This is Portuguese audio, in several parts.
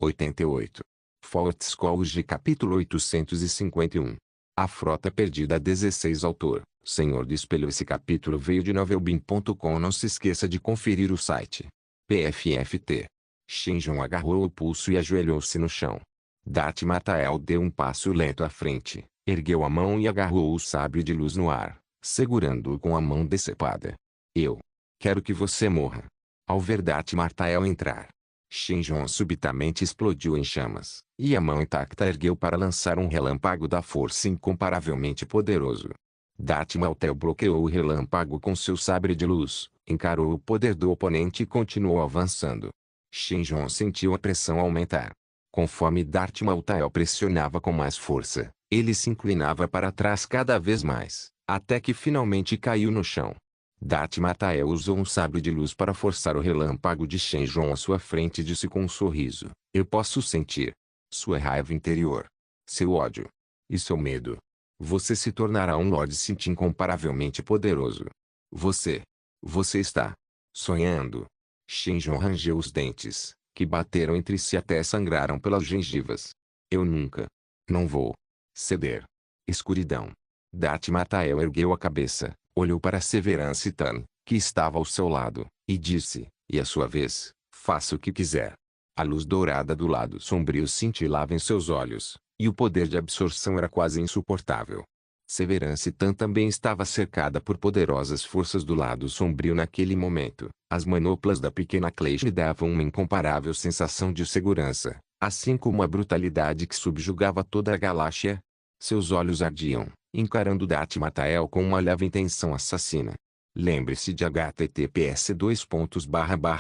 88. Faults College capítulo 851. A Frota Perdida 16. Autor, Senhor do Espelho. Esse capítulo veio de novelbean.com. Não se esqueça de conferir o site. PFFT. Shinjon agarrou o pulso e ajoelhou-se no chão. Darth Matael deu um passo lento à frente, ergueu a mão e agarrou o sabre de luz no ar, segurando-o com a mão decepada. Eu quero que você morra. Ao ver Darth Matael entrar, Shinjon subitamente explodiu em chamas, e a mão intacta ergueu para lançar um relâmpago da força incomparavelmente poderoso. Darth Matael bloqueou o relâmpago com seu sabre de luz, encarou o poder do oponente e continuou avançando. Shinjon sentiu a pressão aumentar. Conforme Darth Matael pressionava com mais força, ele se inclinava para trás cada vez mais, até que finalmente caiu no chão. Darth Matael usou um sabre de luz para forçar o relâmpago de Shinjon à sua frente e disse com um sorriso: "Eu posso sentir sua raiva interior, seu ódio e seu medo. Você se tornará um Lord Sith incomparavelmente poderoso. Você está sonhando." Shinjon rangeu os dentes, que bateram entre si até sangraram pelas gengivas. "Eu nunca. Não vou ceder." Escuridão. Darth Matael ergueu a cabeça, olhou para Severance Tan, que estava ao seu lado, e disse, e à sua vez, "Faça o que quiser." A luz dourada do lado sombrio cintilava em seus olhos, e o poder de absorção era quase insuportável. Severance Tan também estava cercada por poderosas forças do lado sombrio naquele momento. As manoplas da pequena Clash lhe davam uma incomparável sensação de segurança, assim como a brutalidade que subjugava toda a galáxia. Seus olhos ardiam, encarando Darth Matael com uma leve intenção assassina. Lembre-se de https://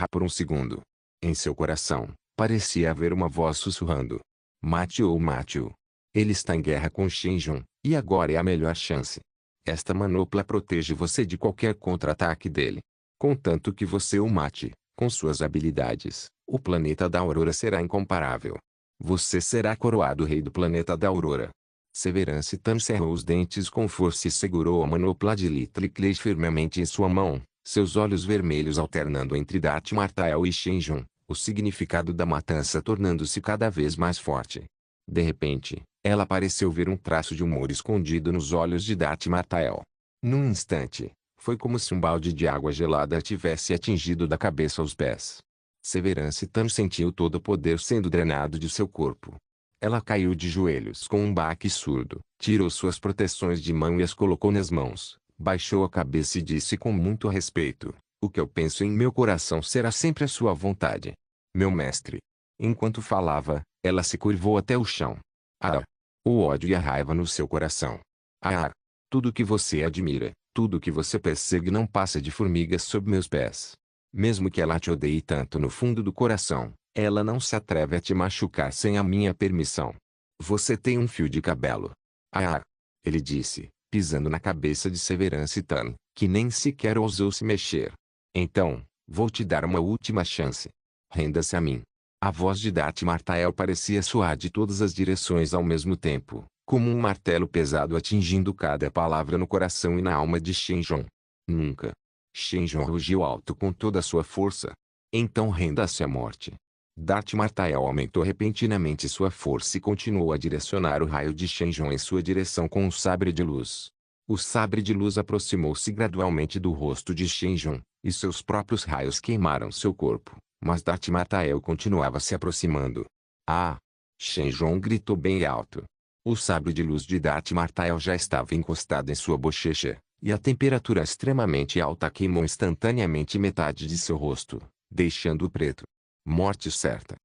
por um segundo. Em seu coração, parecia haver uma voz sussurrando: "Mate-o, mate-o. Ele está em guerra com Shinjon, e agora é a melhor chance. Esta manopla protege você de qualquer contra-ataque dele. Contanto que você o mate, com suas habilidades, o planeta da Aurora será incomparável. Você será coroado rei do planeta da Aurora." Severance Tan cerrou os dentes com força e segurou a manopla de Little Clay firmemente em sua mão, seus olhos vermelhos alternando entre Darth Matael e Shinjon, o significado da matança tornando-se cada vez mais forte. De repente, ela pareceu ver um traço de humor escondido nos olhos de Darth Matael. Num instante, foi como se um balde de água gelada a tivesse atingido da cabeça aos pés. Severance Tan sentiu todo o poder sendo drenado de seu corpo. Ela caiu de joelhos com um baque surdo, tirou suas proteções de mão e as colocou nas mãos, baixou a cabeça e disse com muito respeito: "O que eu penso em meu coração será sempre a sua vontade, meu mestre." Enquanto falava, ela se curvou até o chão. "Ah! O ódio e a raiva no seu coração. Ah! Tudo que você admira, tudo que você persegue não passa de formigas sob meus pés. Mesmo que ela te odeie tanto no fundo do coração, ela não se atreve a te machucar sem a minha permissão. Você tem um fio de cabelo." "Ah!" ele disse, pisando na cabeça de Severance Tan, que nem sequer ousou se mexer. "Então, vou te dar uma última chance. Renda-se a mim." A voz de Darth Matael parecia soar de todas as direções ao mesmo tempo, como um martelo pesado atingindo cada palavra no coração e na alma de Shinjon. "Nunca." Shinjon rugiu alto com toda a sua força. "Então renda-se à morte." Darth Matael aumentou repentinamente sua força e continuou a direcionar o raio de Shinjon em sua direção com um sabre de luz. O sabre de luz aproximou-se gradualmente do rosto de Shinjon, e seus próprios raios queimaram seu corpo, mas Darth Matael continuava se aproximando. "Ah!" Shinjon gritou bem alto. O sabre de luz de Darth Matael já estava encostado em sua bochecha, e a temperatura extremamente alta queimou instantaneamente metade de seu rosto, deixando-o preto. "Morte certa!"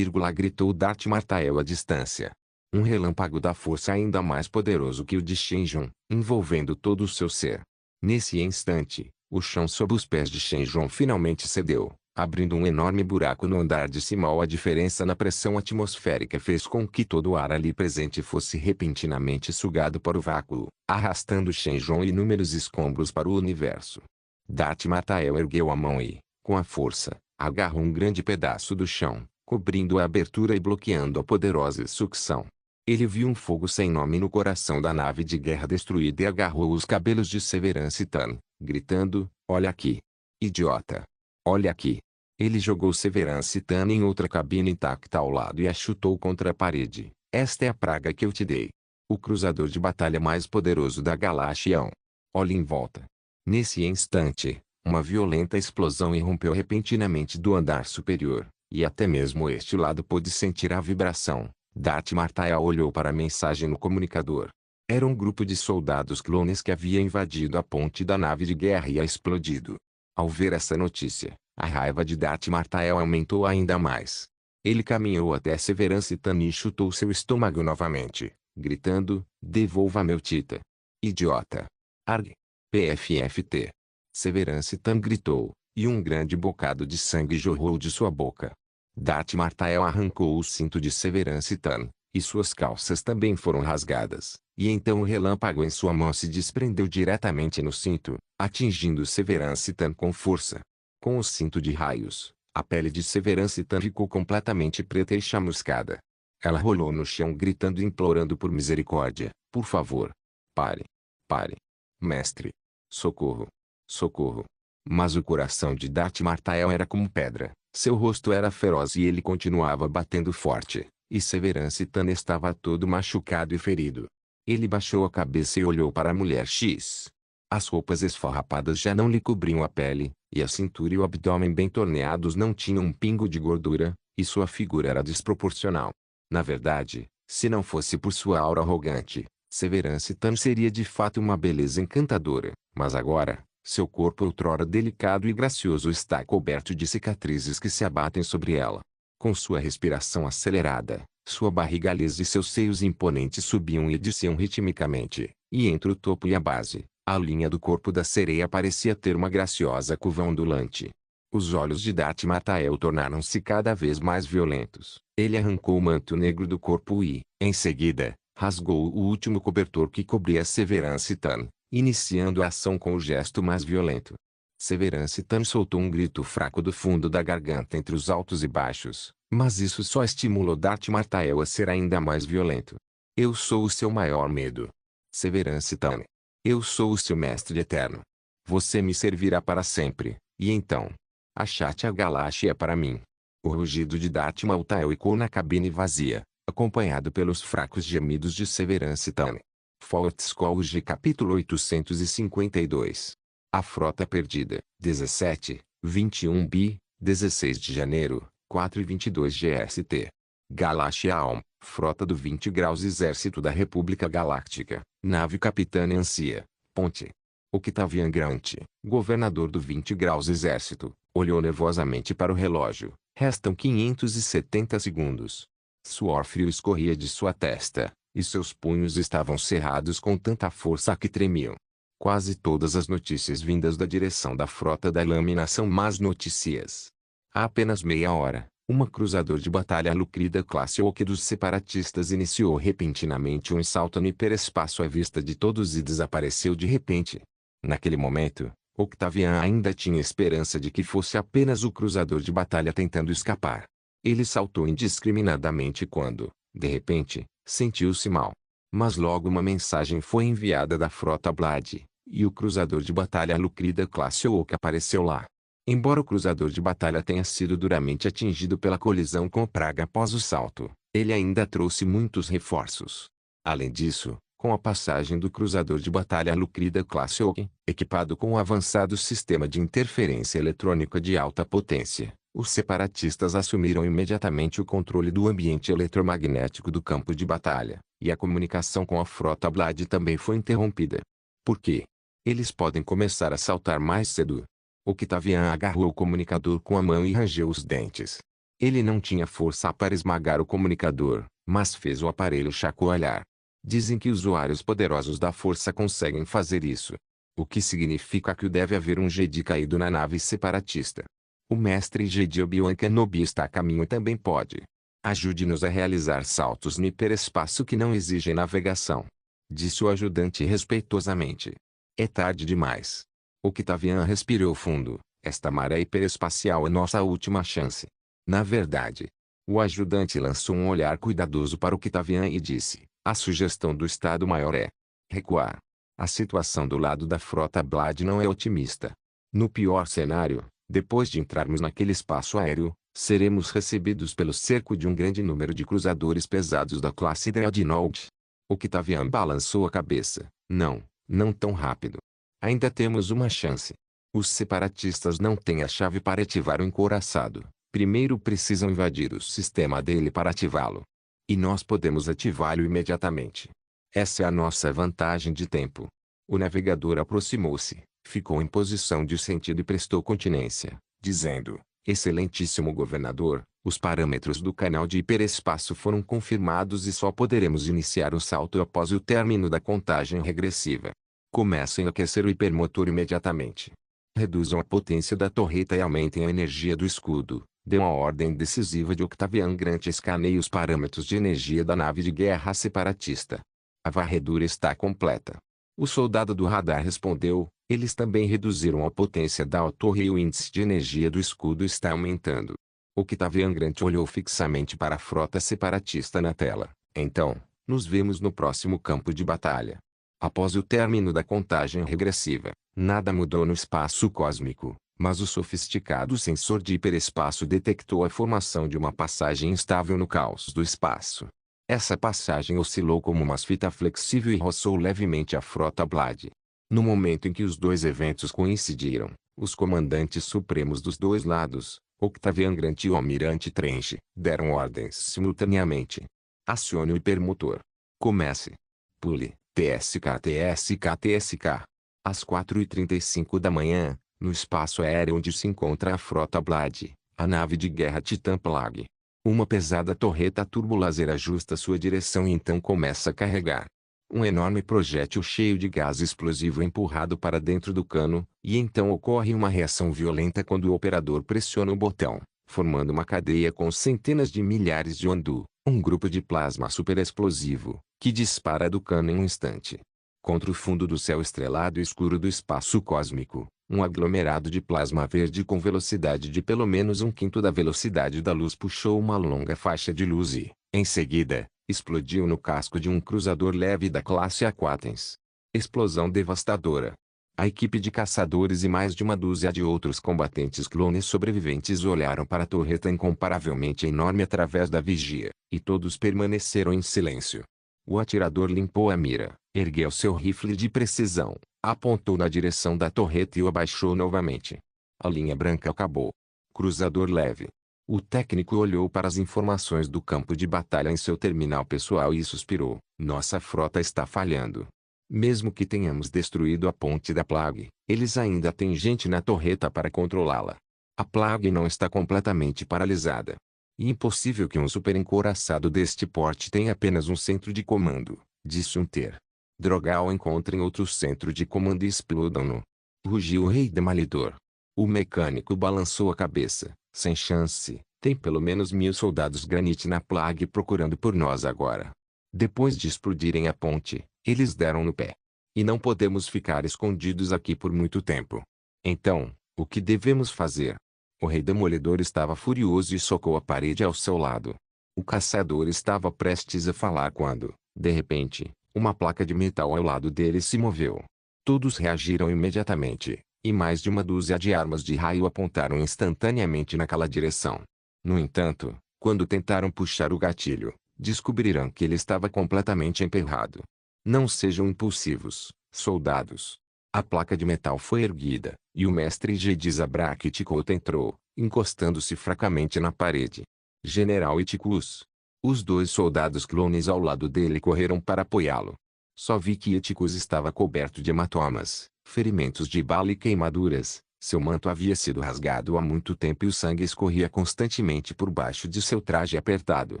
Gritou Darth Matael à distância. Um relâmpago da força ainda mais poderoso que o de Shinjon, envolvendo todo o seu ser. Nesse instante, o chão sob os pés de Shinjon finalmente cedeu, abrindo um enorme buraco no andar de cima. A diferença na pressão atmosférica fez com que todo o ar ali presente fosse repentinamente sugado para o vácuo, arrastando Shinjon e inúmeros escombros para o universo. Darth Matael ergueu a mão e, com a força, agarrou um grande pedaço do chão, cobrindo a abertura e bloqueando a poderosa sucção. Ele viu um fogo sem nome no coração da nave de guerra destruída e agarrou os cabelos de Severance Tan, gritando: "Olha aqui! Idiota! Olha aqui!" Ele jogou Severance Tan em outra cabine intacta ao lado e a chutou contra a parede. Esta é a praga que eu te dei. O cruzador de batalha mais poderoso da Galaxian. Olhe em volta. Nesse instante, uma violenta explosão irrompeu repentinamente do andar superior, e até mesmo este lado pôde sentir a vibração. Darth Martael olhou para a mensagem no comunicador. Era um grupo de soldados clones que havia invadido a ponte da nave de guerra e a explodido. Ao ver essa notícia, a raiva de Darth Martael aumentou ainda mais. Ele caminhou até Severance Tan e chutou seu estômago novamente, gritando: "Devolva meu Tita! Idiota! Arg! PFFT!" Severance Tan gritou, e um grande bocado de sangue jorrou de sua boca. Darth Martael arrancou o cinto de Severance Tan, e suas calças também foram rasgadas, e então o relâmpago em sua mão se desprendeu diretamente no cinto, atingindo Severance Tan com força. Com o cinto de raios, a pele de Severance Tan ficou completamente preta e chamuscada. Ela rolou no chão gritando e implorando por misericórdia: "Por favor, pare! Pare! Mestre! Socorro! Socorro!" Mas o coração de Darth Martael era como pedra, seu rosto era feroz e ele continuava batendo forte, e Severance Tan estava todo machucado e ferido. Ele baixou a cabeça e olhou para a mulher X. As roupas esfarrapadas já não lhe cobriam a pele, e a cintura e o abdômen bem torneados não tinham um pingo de gordura, e sua figura era desproporcional. Na verdade, se não fosse por sua aura arrogante, Severance Tan seria de fato uma beleza encantadora, mas agora, seu corpo outrora delicado e gracioso está coberto de cicatrizes que se abatem sobre ela. Com sua respiração acelerada, sua barriga lisa e seus seios imponentes subiam e desciam ritmicamente, e entre o topo e a base, a linha do corpo da sereia parecia ter uma graciosa curva ondulante. Os olhos de Darth Martael tornaram-se cada vez mais violentos. Ele arrancou o manto negro do corpo e, em seguida, rasgou o último cobertor que cobria Severance Tan, iniciando a ação com o gesto mais violento. Severance Tan soltou um grito fraco do fundo da garganta entre os altos e baixos, mas isso só estimulou Darth Martael a ser ainda mais violento. "Eu sou o seu maior medo. Severance Tan. Eu sou o seu mestre eterno. Você me servirá para sempre, e então, achate a galáxia para mim." O rugido de Darth Martael ecoou na cabine vazia, acompanhado pelos fracos gemidos de Severance Tan. Fortes Calls de capítulo 852. A Frota Perdida. 17, 21 bi, 16 de janeiro, 4:22 GST. Galáxia Alm, Frota do 20 Graus Exército da República Galáctica, Nave Capitã Ancia, Ponte. Octavian Grant, governador do 20 Graus Exército, olhou nervosamente para o relógio. Restam 570 segundos. Suor frio escorria de sua testa, e seus punhos estavam cerrados com tanta força que tremiam. Quase todas as notícias vindas da direção da frota da lâmina são más notícias. Há apenas meia hora, uma cruzador de batalha Lucrida classe Oque dos separatistas iniciou repentinamente um salto no hiperespaço à vista de todos e desapareceu de repente. Naquele momento, Octavian ainda tinha esperança de que fosse apenas o cruzador de batalha tentando escapar. Ele saltou indiscriminadamente quando, de repente, sentiu-se mal. Mas logo uma mensagem foi enviada da frota Blade, e o cruzador de batalha Lucrida classe Oak apareceu lá. Embora o cruzador de batalha tenha sido duramente atingido pela colisão com o Praga após o salto, ele ainda trouxe muitos reforços. Além disso, com a passagem do cruzador de batalha Lucrida classe Oak, equipado com um avançado sistema de interferência eletrônica de alta potência, os separatistas assumiram imediatamente o controle do ambiente eletromagnético do campo de batalha, e a comunicação com a frota Blade também foi interrompida. Por quê? Eles podem começar a saltar mais cedo. Octavian agarrou o comunicador com a mão e rangeu os dentes. Ele não tinha força para esmagar o comunicador, mas fez o aparelho chacoalhar. Dizem que usuários poderosos da força conseguem fazer isso. O que significa que deve haver um Jedi caído na nave separatista. O mestre Jedi Obi-Wan Kenobi está a caminho e também pode. Ajude-nos a realizar saltos no hiperespaço que não exigem navegação. Disse o ajudante respeitosamente. É tarde demais. Octavian respirou fundo. Esta maré hiperespacial é nossa última chance. Na verdade. O ajudante lançou um olhar cuidadoso para Octavian e disse: a sugestão do Estado-Maior é recuar. A situação do lado da frota Blade não é otimista. No pior cenário, Depois de entrarmos naquele espaço aéreo, seremos recebidos pelo cerco de um grande número de cruzadores pesados da classe Dreadnought. Octavian balançou a cabeça. Não, não tão rápido. Ainda temos uma chance. Os separatistas não têm a chave para ativar o encouraçado. Primeiro precisam invadir o sistema dele para ativá-lo. E nós podemos ativá-lo imediatamente. Essa é a nossa vantagem de tempo. O navegador aproximou-se, ficou em posição de sentido e prestou continência, dizendo: Excelentíssimo governador, os parâmetros do canal de hiperespaço foram confirmados e só poderemos iniciar o salto após o término da contagem regressiva. Comecem a aquecer o hipermotor imediatamente. Reduzam a potência da torreta e aumentem a energia do escudo. Deu a ordem decisiva de Octavian Grant. Escaneie os parâmetros de energia da nave de guerra separatista. A varredura está completa. O soldado do radar respondeu. Eles também reduziram a potência da torre e o índice de energia do escudo está aumentando. Octavian Grant olhou fixamente para a frota separatista na tela. Então, nos vemos no próximo campo de batalha. Após o término da contagem regressiva, nada mudou no espaço cósmico, mas o sofisticado sensor de hiperespaço detectou a formação de uma passagem instável no caos do espaço. Essa passagem oscilou como uma fita flexível e roçou levemente a frota Blade. No momento em que os dois eventos coincidiram, os comandantes supremos dos dois lados, Octavian Grant e o almirante Trench, deram ordens simultaneamente. Acione o hipermotor. Comece. Pule. TSK TSK TSK. Às 4h35 da manhã, no espaço aéreo onde se encontra a frota Blade, a nave de guerra Titan Plague. Uma pesada torreta turbolaser ajusta sua direção e então começa a carregar. Um enorme projétil cheio de gás explosivo é empurrado para dentro do cano, e então ocorre uma reação violenta quando o operador pressiona o botão, formando uma cadeia com centenas de milhares de Ondu, um grupo de plasma superexplosivo, que dispara do cano em um instante. Contra o fundo do céu estrelado e escuro do espaço cósmico, um aglomerado de plasma verde com velocidade de pelo menos 1/5 da velocidade da luz puxou uma longa faixa de luz e, em seguida, explodiu no casco de um cruzador leve da classe Aquatens. Explosão devastadora. A equipe de caçadores e mais de uma dúzia de outros combatentes clones sobreviventes olharam para a torreta incomparavelmente enorme através da vigia, e todos permaneceram em silêncio. O atirador limpou a mira, ergueu seu rifle de precisão, apontou na direção da torreta e o abaixou novamente. A linha branca acabou. Cruzador leve. O técnico olhou para as informações do campo de batalha em seu terminal pessoal e suspirou. Nossa frota está falhando. Mesmo que tenhamos destruído a ponte da Plague, eles ainda têm gente na torreta para controlá-la. A Plague não está completamente paralisada. E impossível que um super-encouraçado deste porte tenha apenas um centro de comando, disse um ter. Drogal encontrem outro centro de comando e explodam-no. Rugiu o rei demolidor. O mecânico balançou a cabeça. Sem chance, tem pelo menos 1000 soldados Granite na Plague procurando por nós agora. Depois de explodirem a ponte, eles deram no pé. E não podemos ficar escondidos aqui por muito tempo. Então, o que devemos fazer? O rei demolidor estava furioso e socou a parede ao seu lado. O caçador estava prestes a falar quando, de repente, uma placa de metal ao lado dele se moveu. Todos reagiram imediatamente, e mais de uma dúzia de armas de raio apontaram instantaneamente naquela direção. No entanto, quando tentaram puxar o gatilho, descobrirão que ele estava completamente emperrado. Não sejam impulsivos, soldados. A placa de metal foi erguida, e o mestre Jedizabrak Itikot entrou, encostando-se fracamente na parede. General Itikus. Os dois soldados clones ao lado dele correram para apoiá-lo. Só vi que Itikus estava coberto de hematomas, ferimentos de bala e queimaduras. Seu manto havia sido rasgado há muito tempo e o sangue escorria constantemente por baixo de seu traje apertado.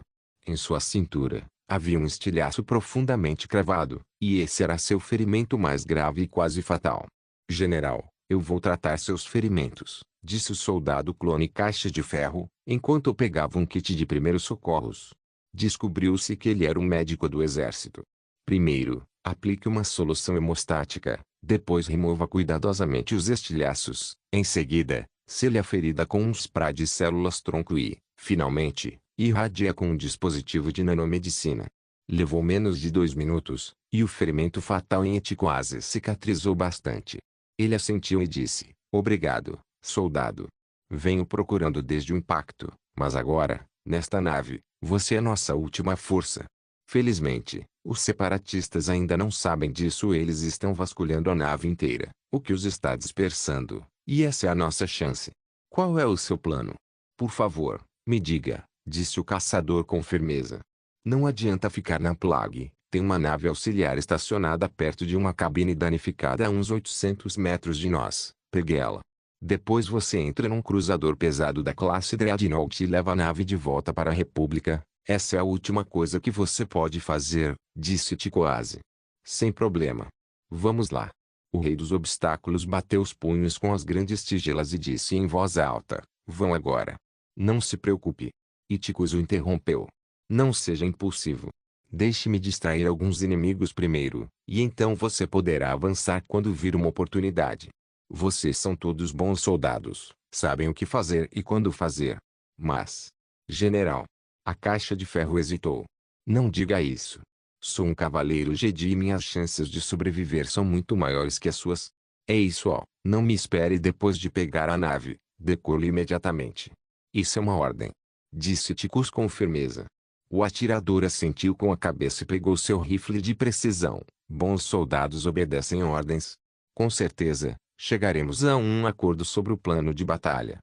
Em sua cintura, havia um estilhaço profundamente cravado, e esse era seu ferimento mais grave e quase fatal. General, eu vou tratar seus ferimentos, disse o soldado clone Caixa de Ferro, enquanto pegava um kit de primeiros socorros. Descobriu-se que ele era um médico do exército. Primeiro, aplique uma solução hemostática, depois remova cuidadosamente os estilhaços, em seguida, sele a ferida com um spray de células-tronco e, finalmente, irradia com um dispositivo de nanomedicina. Levou menos de 2 minutos, e o ferimento fatal em Etiquase cicatrizou bastante. Ele assentiu e disse, obrigado, soldado. Venho procurando desde o impacto, mas agora, nesta nave, você é nossa última força. Felizmente, os separatistas ainda não sabem disso. Eles estão vasculhando a nave inteira, o que os está dispersando, e essa é a nossa chance. Qual é o seu plano? Por favor, me diga, disse o caçador com firmeza. Não adianta ficar na Plague. Tem uma nave auxiliar estacionada perto de uma cabine danificada a uns 800 metros de nós. Pegue ela. Depois você entra num cruzador pesado da classe Dreadnought e leva a nave de volta para a República. Essa é a última coisa que você pode fazer, disse Ticoase. Sem problema. Vamos lá. O rei dos obstáculos bateu os punhos com as grandes tigelas e disse em voz alta, vão agora. Não se preocupe. Iticus o interrompeu. Não seja impulsivo. Deixe-me distrair alguns inimigos primeiro, e então você poderá avançar quando vir uma oportunidade. Vocês são todos bons soldados, sabem o que fazer e quando fazer. Mas, general, a Caixa de Ferro hesitou. Não diga isso. Sou um cavaleiro Jedi e minhas chances de sobreviver são muito maiores que as suas. É isso, ó. Não me espere depois de pegar a nave. Decole imediatamente. Isso é uma ordem. Disse Ticus com firmeza. O atirador assentiu com a cabeça e pegou seu rifle de precisão. Bons soldados obedecem ordens. Com certeza, chegaremos a um acordo sobre o plano de batalha.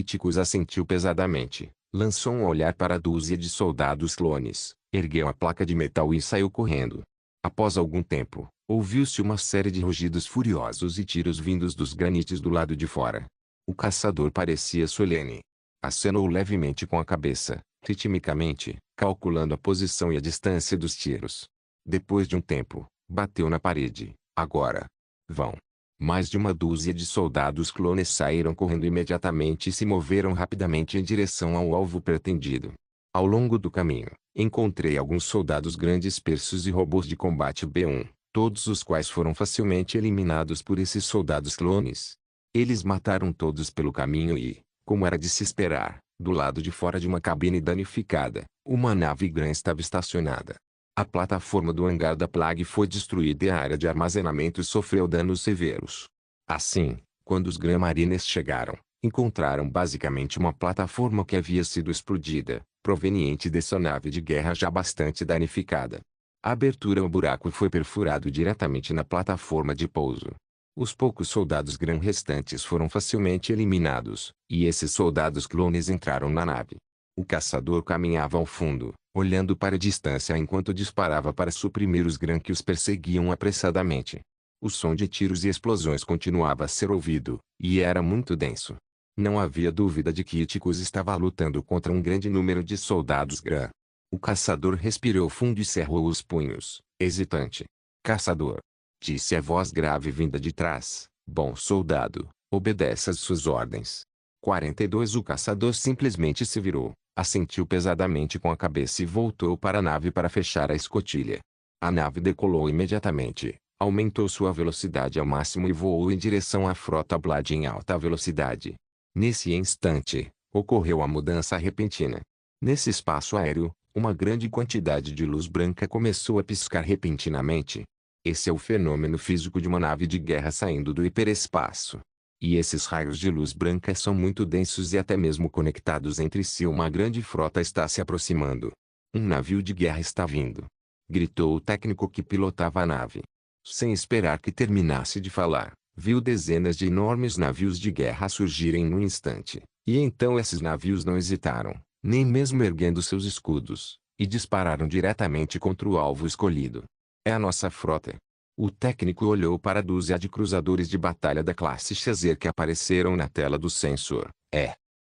Ticus assentiu pesadamente, lançou um olhar para a dúzia de soldados clones, ergueu a placa de metal e saiu correndo. Após algum tempo, ouviu-se uma série de rugidos furiosos e tiros vindos dos granites do lado de fora. O caçador parecia solene. Acenou levemente com a cabeça, ritmicamente, calculando a posição e a distância dos tiros. Depois de um tempo, bateu na parede. Agora. Vão. Mais de uma dúzia de soldados clones saíram correndo imediatamente e se moveram rapidamente em direção ao alvo pretendido. Ao longo do caminho, encontrei alguns soldados grandes persos e robôs de combate B1, todos os quais foram facilmente eliminados por esses soldados clones. Eles mataram todos pelo caminho e, como era de se esperar, do lado de fora de uma cabine danificada, uma nave Gran estava estacionada. A plataforma do hangar da Plague foi destruída e a área de armazenamento sofreu danos severos. Assim, quando os Gran Marines chegaram, encontraram basicamente uma plataforma que havia sido explodida, proveniente dessa nave de guerra já bastante danificada. A abertura ao buraco foi perfurado diretamente na plataforma de pouso. Os poucos soldados Gran restantes foram facilmente eliminados, e esses soldados clones entraram na nave. O caçador caminhava ao fundo, olhando para a distância enquanto disparava para suprimir os Gran que os perseguiam apressadamente. O som de tiros e explosões continuava a ser ouvido, e era muito denso. Não havia dúvida de que Ticus estava lutando contra um grande número de soldados Gran. O caçador respirou fundo e cerrou os punhos, hesitante. Caçador, disse a voz grave vinda de trás. Bom soldado, obedeça às suas ordens. 42 O caçador simplesmente se virou, assentiu pesadamente com a cabeça e voltou para a nave para fechar a escotilha. A nave decolou imediatamente, aumentou sua velocidade ao máximo e voou em direção à frota Blade em alta velocidade. Nesse instante, ocorreu a mudança repentina. Nesse espaço aéreo, uma grande quantidade de luz branca começou a piscar repentinamente. Esse é o fenômeno físico de uma nave de guerra saindo do hiperespaço. E esses raios de luz branca são muito densos e até mesmo conectados entre si. Uma grande frota está se aproximando. Um navio de guerra está vindo. Gritou o técnico que pilotava a nave. Sem esperar que terminasse de falar, viu dezenas de enormes navios de guerra surgirem num instante. E então esses navios não hesitaram, nem mesmo erguendo seus escudos, e dispararam diretamente contra o alvo escolhido. É a nossa frota. O técnico olhou para a dúzia de cruzadores de batalha da classe Chaser que apareceram na tela do sensor.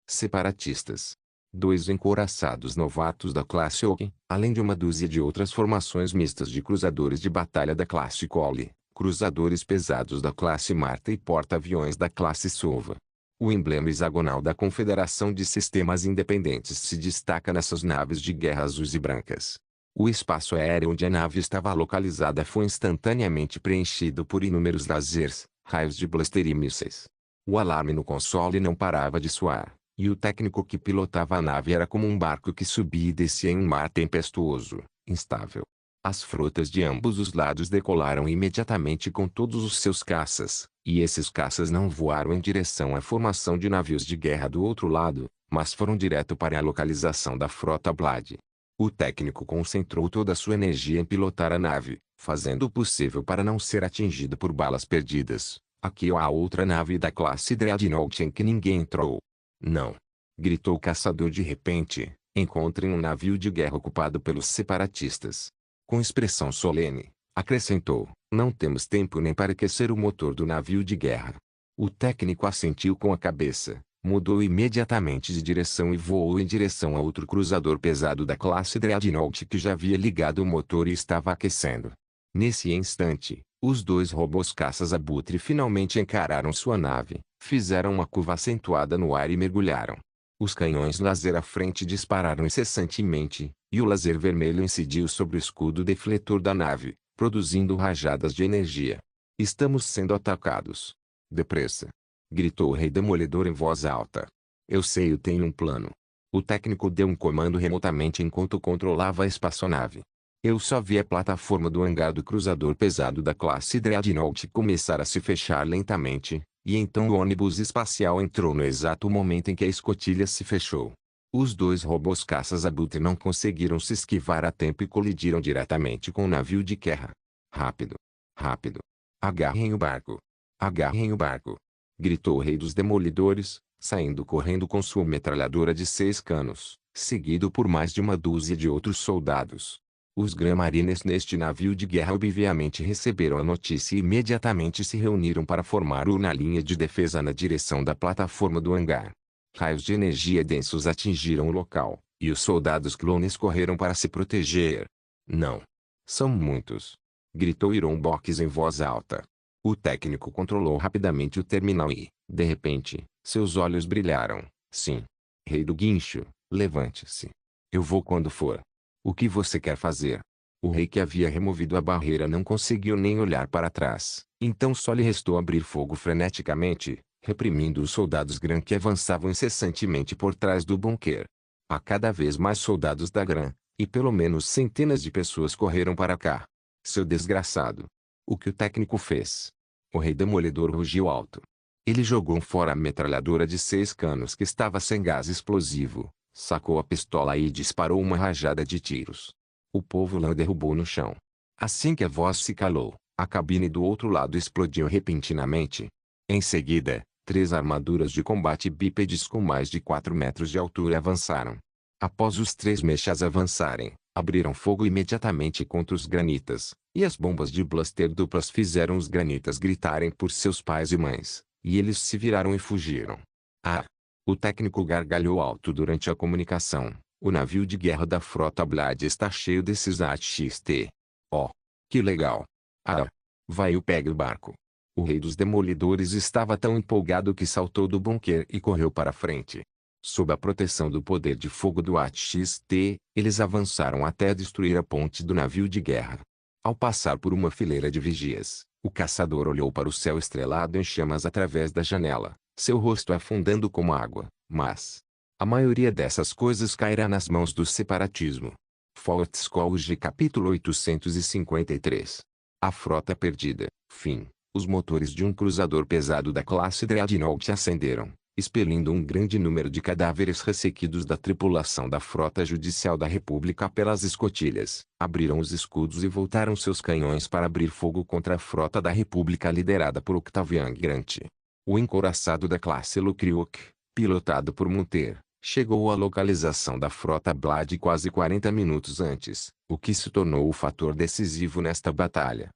Separatistas. 2 encouraçados novatos da classe Oak, além de uma dúzia de outras formações mistas de cruzadores de batalha da classe Cole, cruzadores pesados da classe Marta e porta-aviões da classe Sova. O emblema hexagonal da Confederação de Sistemas Independentes se destaca nessas naves de guerra azuis e brancas. O espaço aéreo onde a nave estava localizada foi instantaneamente preenchido por inúmeros lasers, raios de blaster e mísseis. O alarme no console não parava de soar, e o técnico que pilotava a nave era como um barco que subia e descia em um mar tempestuoso, instável. As frotas de ambos os lados decolaram imediatamente com todos os seus caças, E esses caças não voaram em direção à formação de navios de guerra do outro lado, mas foram direto para a localização da frota Blade. O técnico concentrou toda a sua energia em pilotar a nave, fazendo o possível para não ser atingido por balas perdidas. Aqui há outra nave da classe Dreadnought em que ninguém entrou. Não! Gritou o caçador de repente. Encontrem um navio de guerra ocupado pelos separatistas. Com expressão solene, acrescentou, não temos tempo nem para aquecer o motor do navio de guerra. O técnico assentiu com a cabeça, mudou imediatamente de direção e voou em direção a outro cruzador pesado da classe Dreadnought que já havia ligado o motor e estava aquecendo. Nesse instante, os dois robôs caças-abutre finalmente encararam sua nave, fizeram uma curva acentuada no ar e mergulharam. Os canhões laser à frente dispararam incessantemente, e o laser vermelho incidiu sobre o escudo defletor da nave, produzindo rajadas de energia. Estamos sendo atacados. Depressa! Gritou o Rei Demolidor em voz alta. Eu sei, eu tenho um plano. O técnico deu um comando remotamente enquanto controlava a espaçonave. Eu só vi a plataforma do hangar do cruzador pesado da classe Dreadnought começar a se fechar lentamente, e então o ônibus espacial entrou no exato momento em que a escotilha se fechou. Os dois robôs caças-abutre não conseguiram se esquivar a tempo e colidiram diretamente com o navio de guerra. Rápido! Rápido! Agarrem o barco! Agarrem o barco! Gritou o Rei dos Demolidores, saindo correndo com sua metralhadora de 6 canos, seguido por mais de uma dúzia de outros soldados. Os Grã-Marines neste navio de guerra obviamente receberam a notícia e imediatamente se reuniram para formar uma linha de defesa na direção da plataforma do hangar. Raios de energia densos atingiram o local, e os soldados clones correram para se proteger. Não! São muitos! Gritou Iron Box em voz alta. O técnico controlou rapidamente o terminal e, de repente, seus olhos brilharam. Sim. Rei do Guincho, levante-se. Eu vou quando for. O que você quer fazer? O rei que havia removido a barreira não conseguiu nem olhar para trás, então só lhe restou abrir fogo freneticamente, reprimindo os soldados Grã que avançavam incessantemente por trás do bunker. Há cada vez mais soldados da Grã, e pelo menos centenas de pessoas correram para cá. Seu desgraçado! O que o técnico fez? O Rei Demolidor rugiu alto. Ele jogou fora a metralhadora de 6 canos que estava sem gás explosivo, sacou a pistola e disparou uma rajada de tiros. O povo Lã derrubou no chão. Assim que a voz se calou, a cabine do outro lado explodiu repentinamente. Em seguida, 3 armaduras de combate bípedes com mais de 4 metros de altura avançaram. Após os 3 mechas avançarem, abriram fogo imediatamente contra os granitas, e as bombas de blaster duplas fizeram os granitas gritarem por seus pais e mães, e eles se viraram e fugiram. Ah! O técnico gargalhou alto durante a comunicação. O navio de guerra da frota Blade está cheio desses AT-XT. Oh! Que legal! Ah! Vai e pegue o barco. O Rei dos Demolidores estava tão empolgado que saltou do bunker e correu para a frente. Sob a proteção do poder de fogo do AT-XT, eles avançaram até destruir a ponte do navio de guerra. Ao passar por uma fileira de vigias, o caçador olhou para o céu estrelado em chamas através da janela, seu rosto afundando como água, mas a maioria dessas coisas cairá nas mãos do separatismo. Fort Scourge capítulo 853. A frota perdida. Fim. Os motores de um cruzador pesado da classe Dreadnought acenderam, expelindo um grande número de cadáveres ressequidos da tripulação da frota judicial da República pelas escotilhas. Abriram os escudos e voltaram seus canhões para abrir fogo contra a frota da República liderada por Octavian Grant. O encouraçado da classe Lukriok, pilotado por Munter, chegou à localização da frota Blade quase 40 minutos antes, o que se tornou o fator decisivo nesta batalha.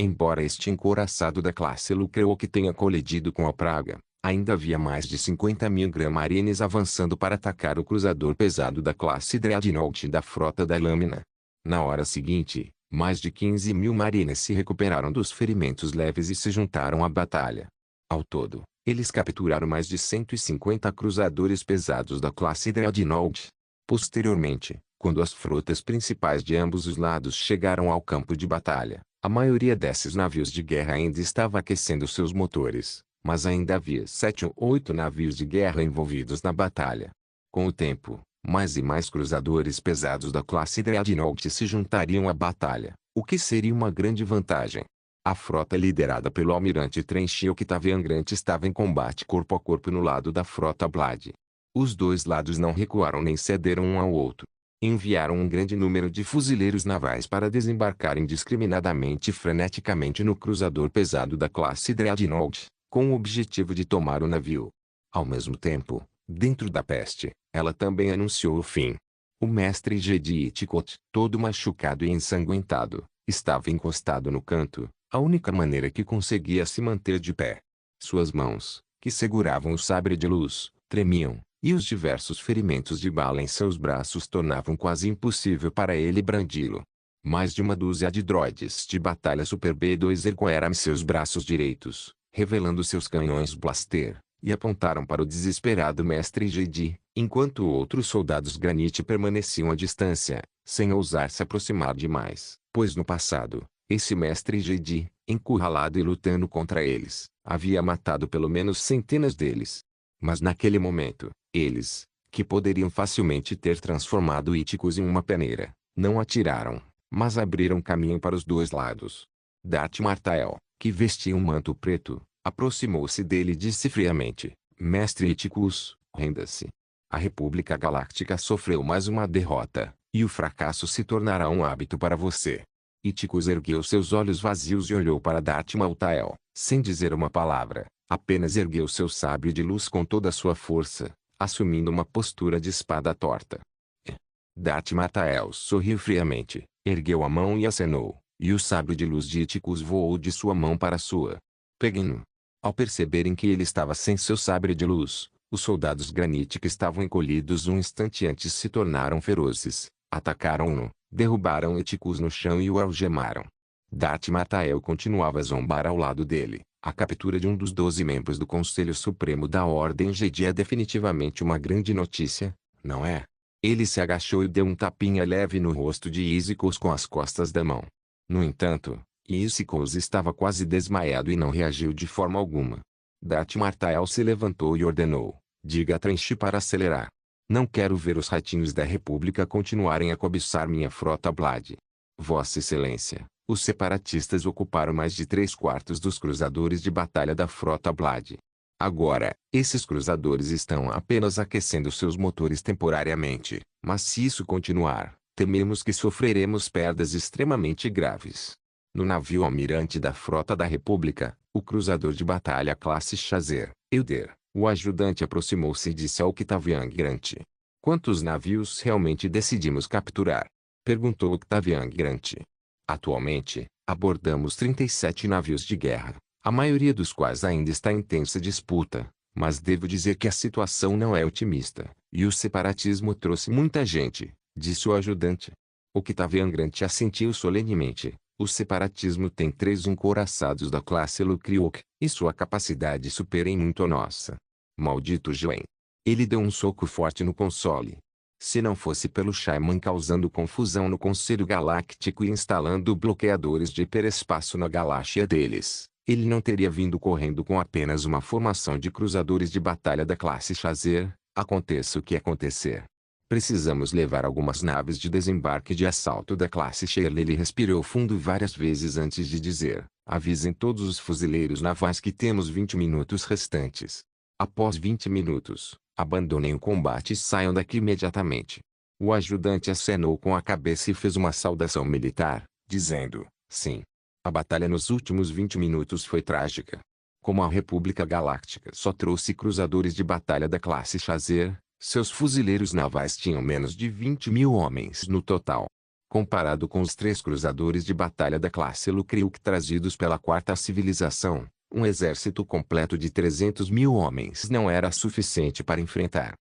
Embora este encouraçado da classe Lukriok tenha colidido com a praga, ainda havia mais de 50.000 Grã-Marines avançando para atacar o cruzador pesado da classe Dreadnought da frota da Lâmina. Na hora seguinte, mais de 15.000 marines se recuperaram dos ferimentos leves e se juntaram à batalha. Ao todo, eles capturaram mais de 150 cruzadores pesados da classe Dreadnought. Posteriormente, quando as frotas principais de ambos os lados chegaram ao campo de batalha, a maioria desses navios de guerra ainda estava aquecendo seus motores, mas ainda havia 7 ou 8 navios de guerra envolvidos na batalha. Com o tempo, mais e mais cruzadores pesados da classe Dreadnought se juntariam à batalha, o que seria uma grande vantagem. A frota liderada pelo almirante Trench Octavian Grant estava em combate corpo a corpo no lado da frota Bligh. Os dois lados não recuaram nem cederam um ao outro. Enviaram um grande número de fuzileiros navais para desembarcar indiscriminadamente e freneticamente no cruzador pesado da classe Dreadnought, com o objetivo de tomar o navio. Ao mesmo tempo, dentro da peste, ela também anunciou o fim. O mestre Jedi Ichikot, todo machucado e ensanguentado, estava encostado no canto, a única maneira que conseguia se manter de pé. Suas mãos, que seguravam o sabre de luz, tremiam, e os diversos ferimentos de bala em seus braços tornavam quase impossível para ele brandi-lo. Mais de uma dúzia de droides de batalha Super B-2 ergueram seus braços direitos, revelando seus canhões blaster, e apontaram para o desesperado mestre Jedi, enquanto outros soldados Granite permaneciam à distância, sem ousar se aproximar demais, pois no passado, esse mestre Jedi, encurralado e lutando contra eles, havia matado pelo menos centenas deles. Mas naquele momento, eles, que poderiam facilmente ter transformado Ichikos em uma peneira, não atiraram, mas abriram caminho para os dois lados. Darth Martael, que vestia um manto preto, aproximou-se dele e disse friamente: Mestre Ichikos, renda-se. A República Galáctica sofreu mais uma derrota, e o fracasso se tornará um hábito para você. Ichikos ergueu seus olhos vazios e olhou para Darth Martael, sem dizer uma palavra, apenas ergueu seu sabre de luz com toda a sua força, assumindo uma postura de espada torta. Darth Martael sorriu friamente, ergueu a mão e acenou, e o sabre de luz de Ichikos voou de sua mão para a sua. Peguem-no. Ao perceberem que ele estava sem seu sabre de luz, os soldados Granite que estavam encolhidos um instante antes se tornaram ferozes, atacaram-no, derrubaram Ichikos no chão e o algemaram. Darth Martael continuava a zombar ao lado dele. A captura de um dos 12 membros do Conselho Supremo da Ordem Jedi é definitivamente uma grande notícia, não é? Ele se agachou e deu um tapinha leve no rosto de Ichikos com as costas da mão. No entanto, Ichikos estava quase desmaiado e não reagiu de forma alguma. Darth Martael se levantou e ordenou: diga a Trench para acelerar. Não quero ver os ratinhos da República continuarem a cobiçar minha frota Bligh. Vossa Excelência, os separatistas ocuparam mais de 3/4 dos cruzadores de batalha da frota Bligh. Agora, esses cruzadores estão apenas aquecendo seus motores temporariamente, mas se isso continuar, tememos que sofreremos perdas extremamente graves. No navio almirante da frota da República, o cruzador de batalha classe Chazer, Elder, o ajudante aproximou-se e disse ao Octavian Grant: quantos navios realmente decidimos capturar? Perguntou Octavian Grant. Atualmente, abordamos 37 navios de guerra, a maioria dos quais ainda está em tensa disputa, mas devo dizer que a situação não é otimista, e o separatismo trouxe muita gente, disse o ajudante. Octavian Grant assentiu solenemente. O separatismo tem 3 encouraçados da classe Lukriok, e sua capacidade supera em muito a nossa. Maldito Joen. Ele deu um soco forte no console. Se não fosse pelo Shaiman causando confusão no Conselho Galáctico e instalando bloqueadores de hiperespaço na galáxia deles, ele não teria vindo correndo com apenas uma formação de cruzadores de batalha da classe Chazer, aconteça o que acontecer. Precisamos levar algumas naves de desembarque de assalto da classe Shirley. Ele respirou fundo várias vezes antes de dizer: avisem todos os fuzileiros navais que temos 20 minutos restantes. Após 20 minutos, abandonem o combate e saiam daqui imediatamente. O ajudante acenou com a cabeça e fez uma saudação militar, dizendo: sim. A batalha nos últimos 20 minutos foi trágica. Como a República Galáctica só trouxe cruzadores de batalha da classe Chazer, seus fuzileiros navais tinham menos de 20.000 homens no total. Comparado com os 3 cruzadores de batalha da classe Lukriuk trazidos pela Quarta Civilização, um exército completo de 300.000 homens não era suficiente para enfrentar.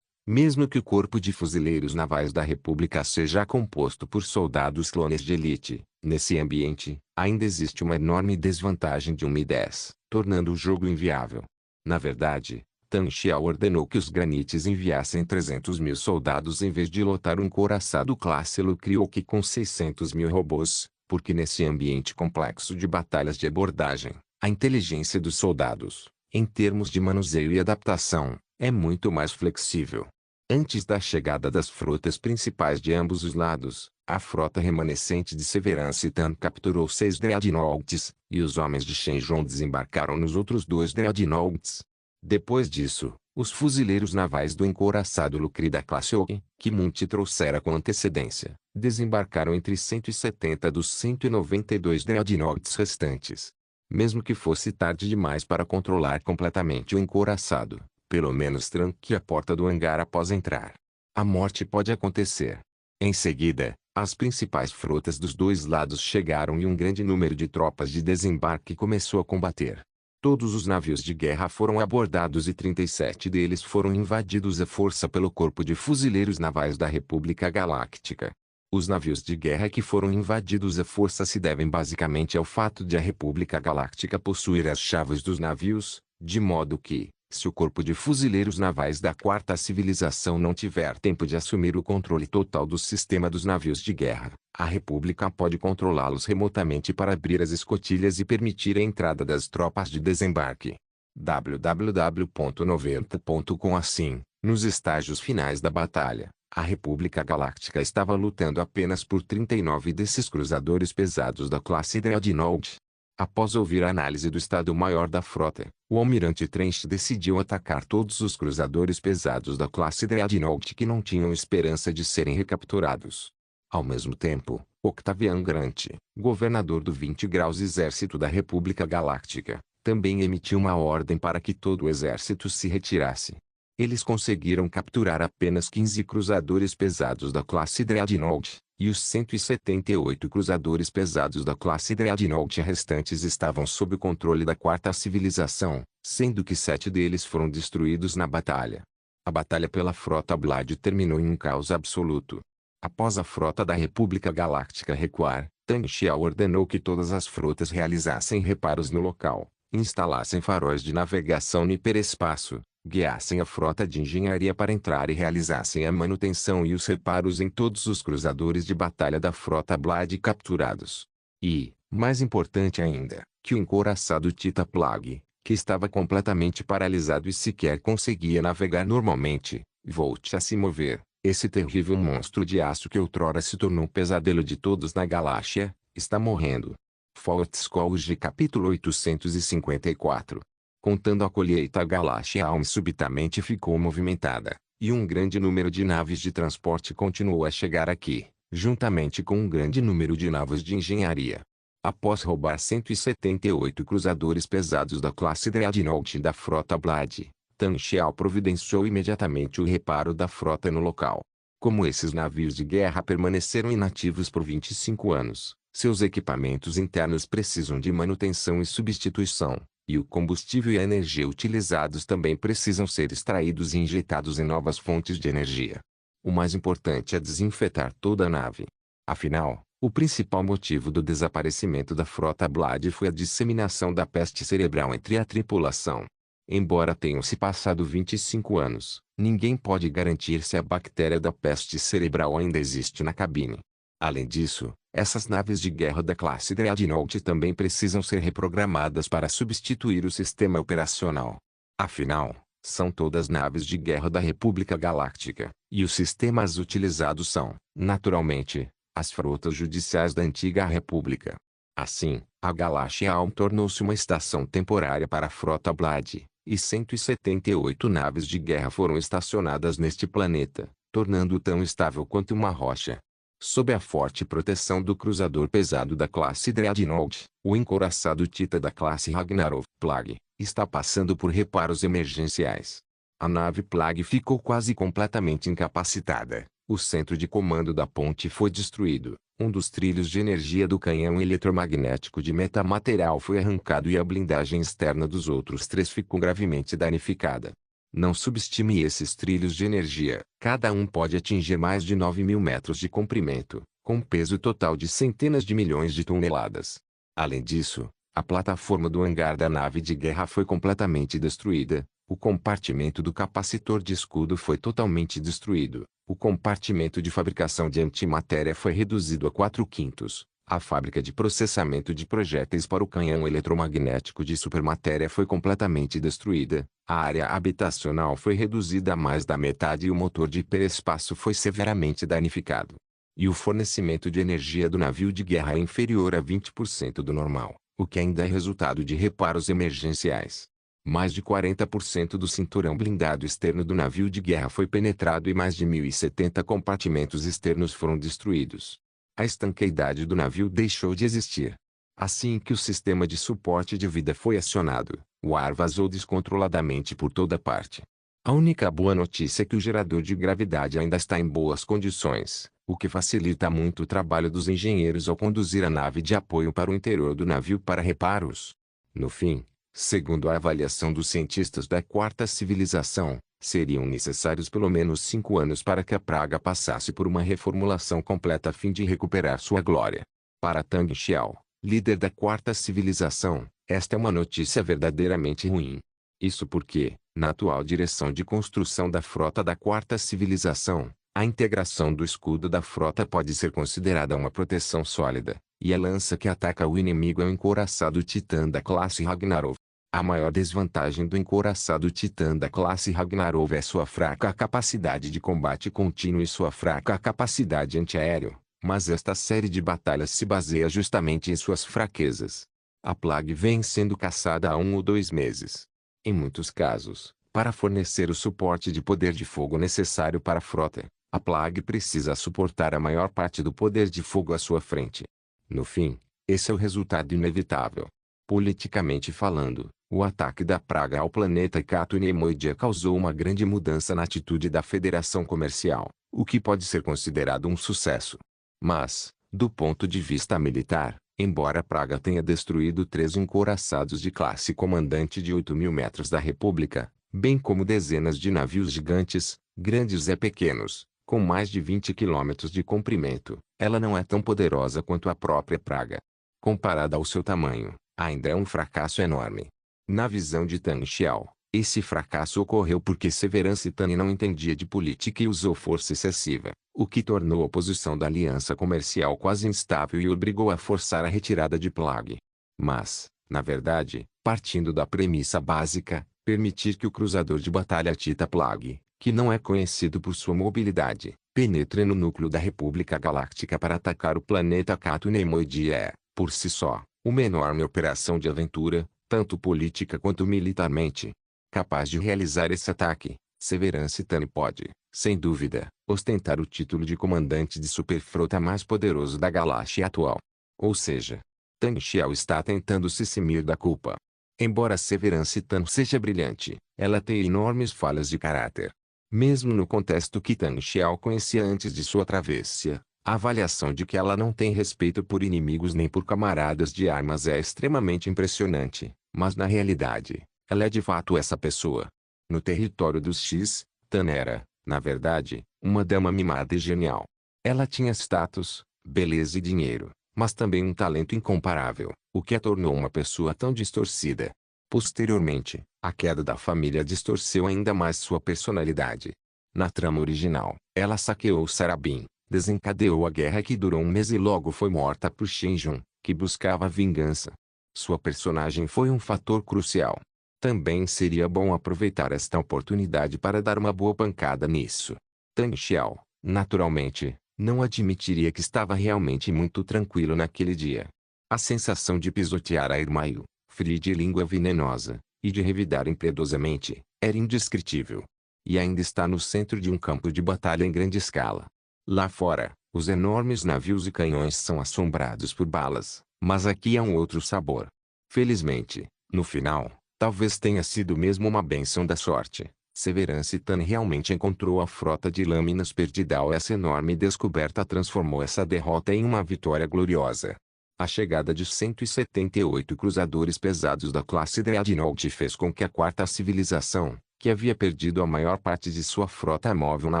Mesmo que o corpo de fuzileiros navais da República seja composto por soldados clones de elite, nesse ambiente, ainda existe uma enorme desvantagem de 1/10, tornando o jogo inviável. Na verdade, Tan Xiao ordenou que os Granites enviassem 300.000 soldados em vez de lotar um couraçado classe Lukriok com 600.000 robôs, porque nesse ambiente complexo de batalhas de abordagem, a inteligência dos soldados, em termos de manuseio e adaptação, é muito mais flexível. Antes da chegada das frotas principais de ambos os lados, A frota remanescente de Severance Tan capturou 6 dreadnoughts, e os homens de Shenjon desembarcaram nos outros 2 dreadnoughts. Depois disso, os fuzileiros navais do encouraçado Lucre da classe Oki, que Munti trouxera com antecedência, desembarcaram entre 170 dos 192 dreadnoughts restantes. Mesmo que fosse tarde demais para controlar completamente o encouraçado, pelo menos tranque a porta do hangar após entrar. A morte pode acontecer. Em seguida, as principais frotas dos dois lados chegaram e um grande número de tropas de desembarque começou a combater. Todos os navios de guerra foram abordados e 37 deles foram invadidos à força pelo Corpo de Fuzileiros Navais da República Galáctica. Os navios de guerra que foram invadidos à força se devem basicamente ao fato de a República Galáctica possuir as chaves dos navios, de modo que, se o Corpo de Fuzileiros Navais da Quarta Civilização não tiver tempo de assumir o controle total do sistema dos navios de guerra, a República pode controlá-los remotamente para abrir as escotilhas e permitir a entrada das tropas de desembarque. www.90.com Assim, nos estágios finais da batalha, a República Galáctica estava lutando apenas por 39 desses cruzadores pesados da classe Dreadnought. Após ouvir a análise do Estado-Maior da frota, o almirante Trench decidiu atacar todos os cruzadores pesados da classe Dreadnought que não tinham esperança de serem recapturados. Ao mesmo tempo, Octavian Grant, governador do 20 Graus Exército da República Galáctica, também emitiu uma ordem para que todo o exército se retirasse. Eles conseguiram capturar apenas 15 cruzadores pesados da classe Dreadnought, e os 178 cruzadores pesados da classe Dreadnought restantes estavam sob o controle da Quarta Civilização, sendo que 7 deles foram destruídos na batalha. A batalha pela frota Blade terminou em um caos absoluto. Após a frota da República Galáctica recuar, Tan Xiao ordenou que todas as frotas realizassem reparos no local, instalassem faróis de navegação no hiperespaço, guiassem a frota de engenharia para entrar e realizassem a manutenção e os reparos em todos os cruzadores de batalha da frota Blade capturados. E, mais importante ainda, que o encouraçado Tita Plague, que estava completamente paralisado e sequer conseguia navegar normalmente, volte a se mover. Esse terrível monstro de aço que outrora se tornou um pesadelo de todos na galáxia, está morrendo. Fortescue capítulo 854. Contando a colheita, a galáxia Alm subitamente ficou movimentada, e um grande número de naves de transporte continuou a chegar aqui, juntamente com um grande número de naves de engenharia. Após roubar 178 cruzadores pesados da classe Dreadnought da frota Blade, Tan Xiao providenciou imediatamente o reparo da frota no local. Como esses navios de guerra permaneceram inativos por 25 anos, seus equipamentos internos precisam de manutenção e substituição, e o combustível e a energia utilizados também precisam ser extraídos e injetados em novas fontes de energia. O mais importante é desinfetar toda a nave. Afinal, o principal motivo do desaparecimento da frota Blade foi a disseminação da peste cerebral entre a tripulação. Embora tenham se passado 25 anos, ninguém pode garantir se a bactéria da peste cerebral ainda existe na cabine. Além disso, essas naves de guerra da classe Dreadnought também precisam ser reprogramadas para substituir o sistema operacional. Afinal, são todas naves de guerra da República Galáctica, e os sistemas utilizados são, naturalmente, as frotas judiciais da antiga República. Assim, a Galáxia Alm tornou-se uma estação temporária para a frota Blade, e 178 naves de guerra foram estacionadas neste planeta, tornando-o tão estável quanto uma rocha. Sob a forte proteção do cruzador pesado da classe Dreadnought, o encouraçado Tita da classe Ragnarok Plague está passando por reparos emergenciais. A nave Plague ficou quase completamente incapacitada, o centro de comando da ponte foi destruído, um dos trilhos de energia do canhão eletromagnético de metamaterial foi arrancado e a blindagem externa dos outros 3 ficou gravemente danificada. Não subestime esses trilhos de energia. Cada um pode atingir mais de 9.000 metros de comprimento, com peso total de centenas de milhões de toneladas. Além disso, a plataforma do hangar da nave de guerra foi completamente destruída, o compartimento do capacitor de escudo foi totalmente destruído, o compartimento de fabricação de antimatéria foi reduzido a 4/5. A fábrica de processamento de projéteis para o canhão eletromagnético de supermatéria foi completamente destruída, a área habitacional foi reduzida a mais da metade e o motor de hiperespaço foi severamente danificado. e o fornecimento de energia do navio de guerra é inferior a 20% do normal, o que ainda é resultado de reparos emergenciais. Mais de 40% do cinturão blindado externo do navio de guerra foi penetrado e mais de 1.070 compartimentos externos foram destruídos. A estanqueidade do navio deixou de existir. Assim que o sistema de suporte de vida foi acionado, o ar vazou descontroladamente por toda parte. A única boa notícia é que o gerador de gravidade ainda está em boas condições, o que facilita muito o trabalho dos engenheiros ao conduzir a nave de apoio para o interior do navio para reparos. No fim, segundo a avaliação dos cientistas da quarta civilização, seriam necessários pelo menos 5 anos para que a praga passasse por uma reformulação completa a fim de recuperar sua glória. Para Tang Xiao, líder da quarta civilização, esta é uma notícia verdadeiramente ruim. Isso porque, na atual direção de construção da frota da quarta civilização, a integração do escudo da frota pode ser considerada uma proteção sólida, e a lança que ataca o inimigo é o encouraçado Titã da classe Ragnarok. A maior desvantagem do encouraçado Titã da classe Ragnarok é sua fraca capacidade de combate contínuo e sua fraca capacidade antiaéreo, mas esta série de batalhas se baseia justamente em suas fraquezas. A Plague vem sendo caçada há 1 ou 2 meses. Em muitos casos, para fornecer o suporte de poder de fogo necessário para a frota, a Plague precisa suportar a maior parte do poder de fogo à sua frente. No fim, esse é o resultado inevitável. Politicamente falando, o ataque da praga ao planeta Catu Neimoidia causou uma grande mudança na atitude da Federação Comercial, o que pode ser considerado um sucesso. Mas, do ponto de vista militar, embora a praga tenha destruído 3 encouraçados de classe comandante de 8.000 metros da República, bem como dezenas de navios gigantes, grandes e pequenos, com mais de 20 quilômetros de comprimento, ela não é tão poderosa quanto a própria praga. Comparada ao seu tamanho, ainda é um fracasso enorme. Na visão de Tang Xiao, esse fracasso ocorreu porque Severance Tani não entendia de política e usou força excessiva, o que tornou a posição da aliança comercial quase instável e obrigou a forçar a retirada de Plague. Mas, na verdade, partindo da premissa básica, permitir que o cruzador de batalha Tita Plague, que não é conhecido por sua mobilidade, penetre no núcleo da República Galáctica para atacar o planeta Catu Neimoidia é, por si só, uma enorme operação de aventura, tanto política quanto militarmente. Capaz de realizar esse ataque, Severance Tani pode, sem dúvida, ostentar o título de comandante de superfrota mais poderoso da galáxia atual. Ou seja, Tang Xiao está tentando se eximir da culpa. Embora Severance Tani seja brilhante, ela tem enormes falhas de caráter. Mesmo no contexto que Tang Xiao conhecia antes de sua travessia, a avaliação de que ela não tem respeito por inimigos nem por camaradas de armas é extremamente impressionante, mas na realidade, ela é de fato essa pessoa. No território dos X, Tan era, na verdade, uma dama mimada e genial. Ela tinha status, beleza e dinheiro, mas também um talento incomparável, o que a tornou uma pessoa tão distorcida. Posteriormente, a queda da família distorceu ainda mais sua personalidade. Na trama original, ela saqueou Sarabim, desencadeou a guerra que durou 1 mês e logo foi morta por Shenjun, que buscava vingança. Sua personagem foi um fator crucial. Também seria bom aproveitar esta oportunidade para dar uma boa pancada nisso. Tang Xiao, naturalmente, não admitiria que estava realmente muito tranquilo naquele dia. A sensação de pisotear a irmã Yu, fria de língua venenosa, e de revidar impiedosamente, era indescritível. E ainda está no centro de um campo de batalha em grande escala. Lá fora, os enormes navios e canhões são assombrados por balas, mas aqui há um outro sabor. Felizmente, no final, talvez tenha sido mesmo uma bênção da sorte. Severance Tani realmente encontrou a frota de lâminas perdida ao essa enorme descoberta transformou essa derrota em uma vitória gloriosa. A chegada de 178 cruzadores pesados da classe Dreadnought fez com que a quarta civilização, que havia perdido a maior parte de sua frota móvel na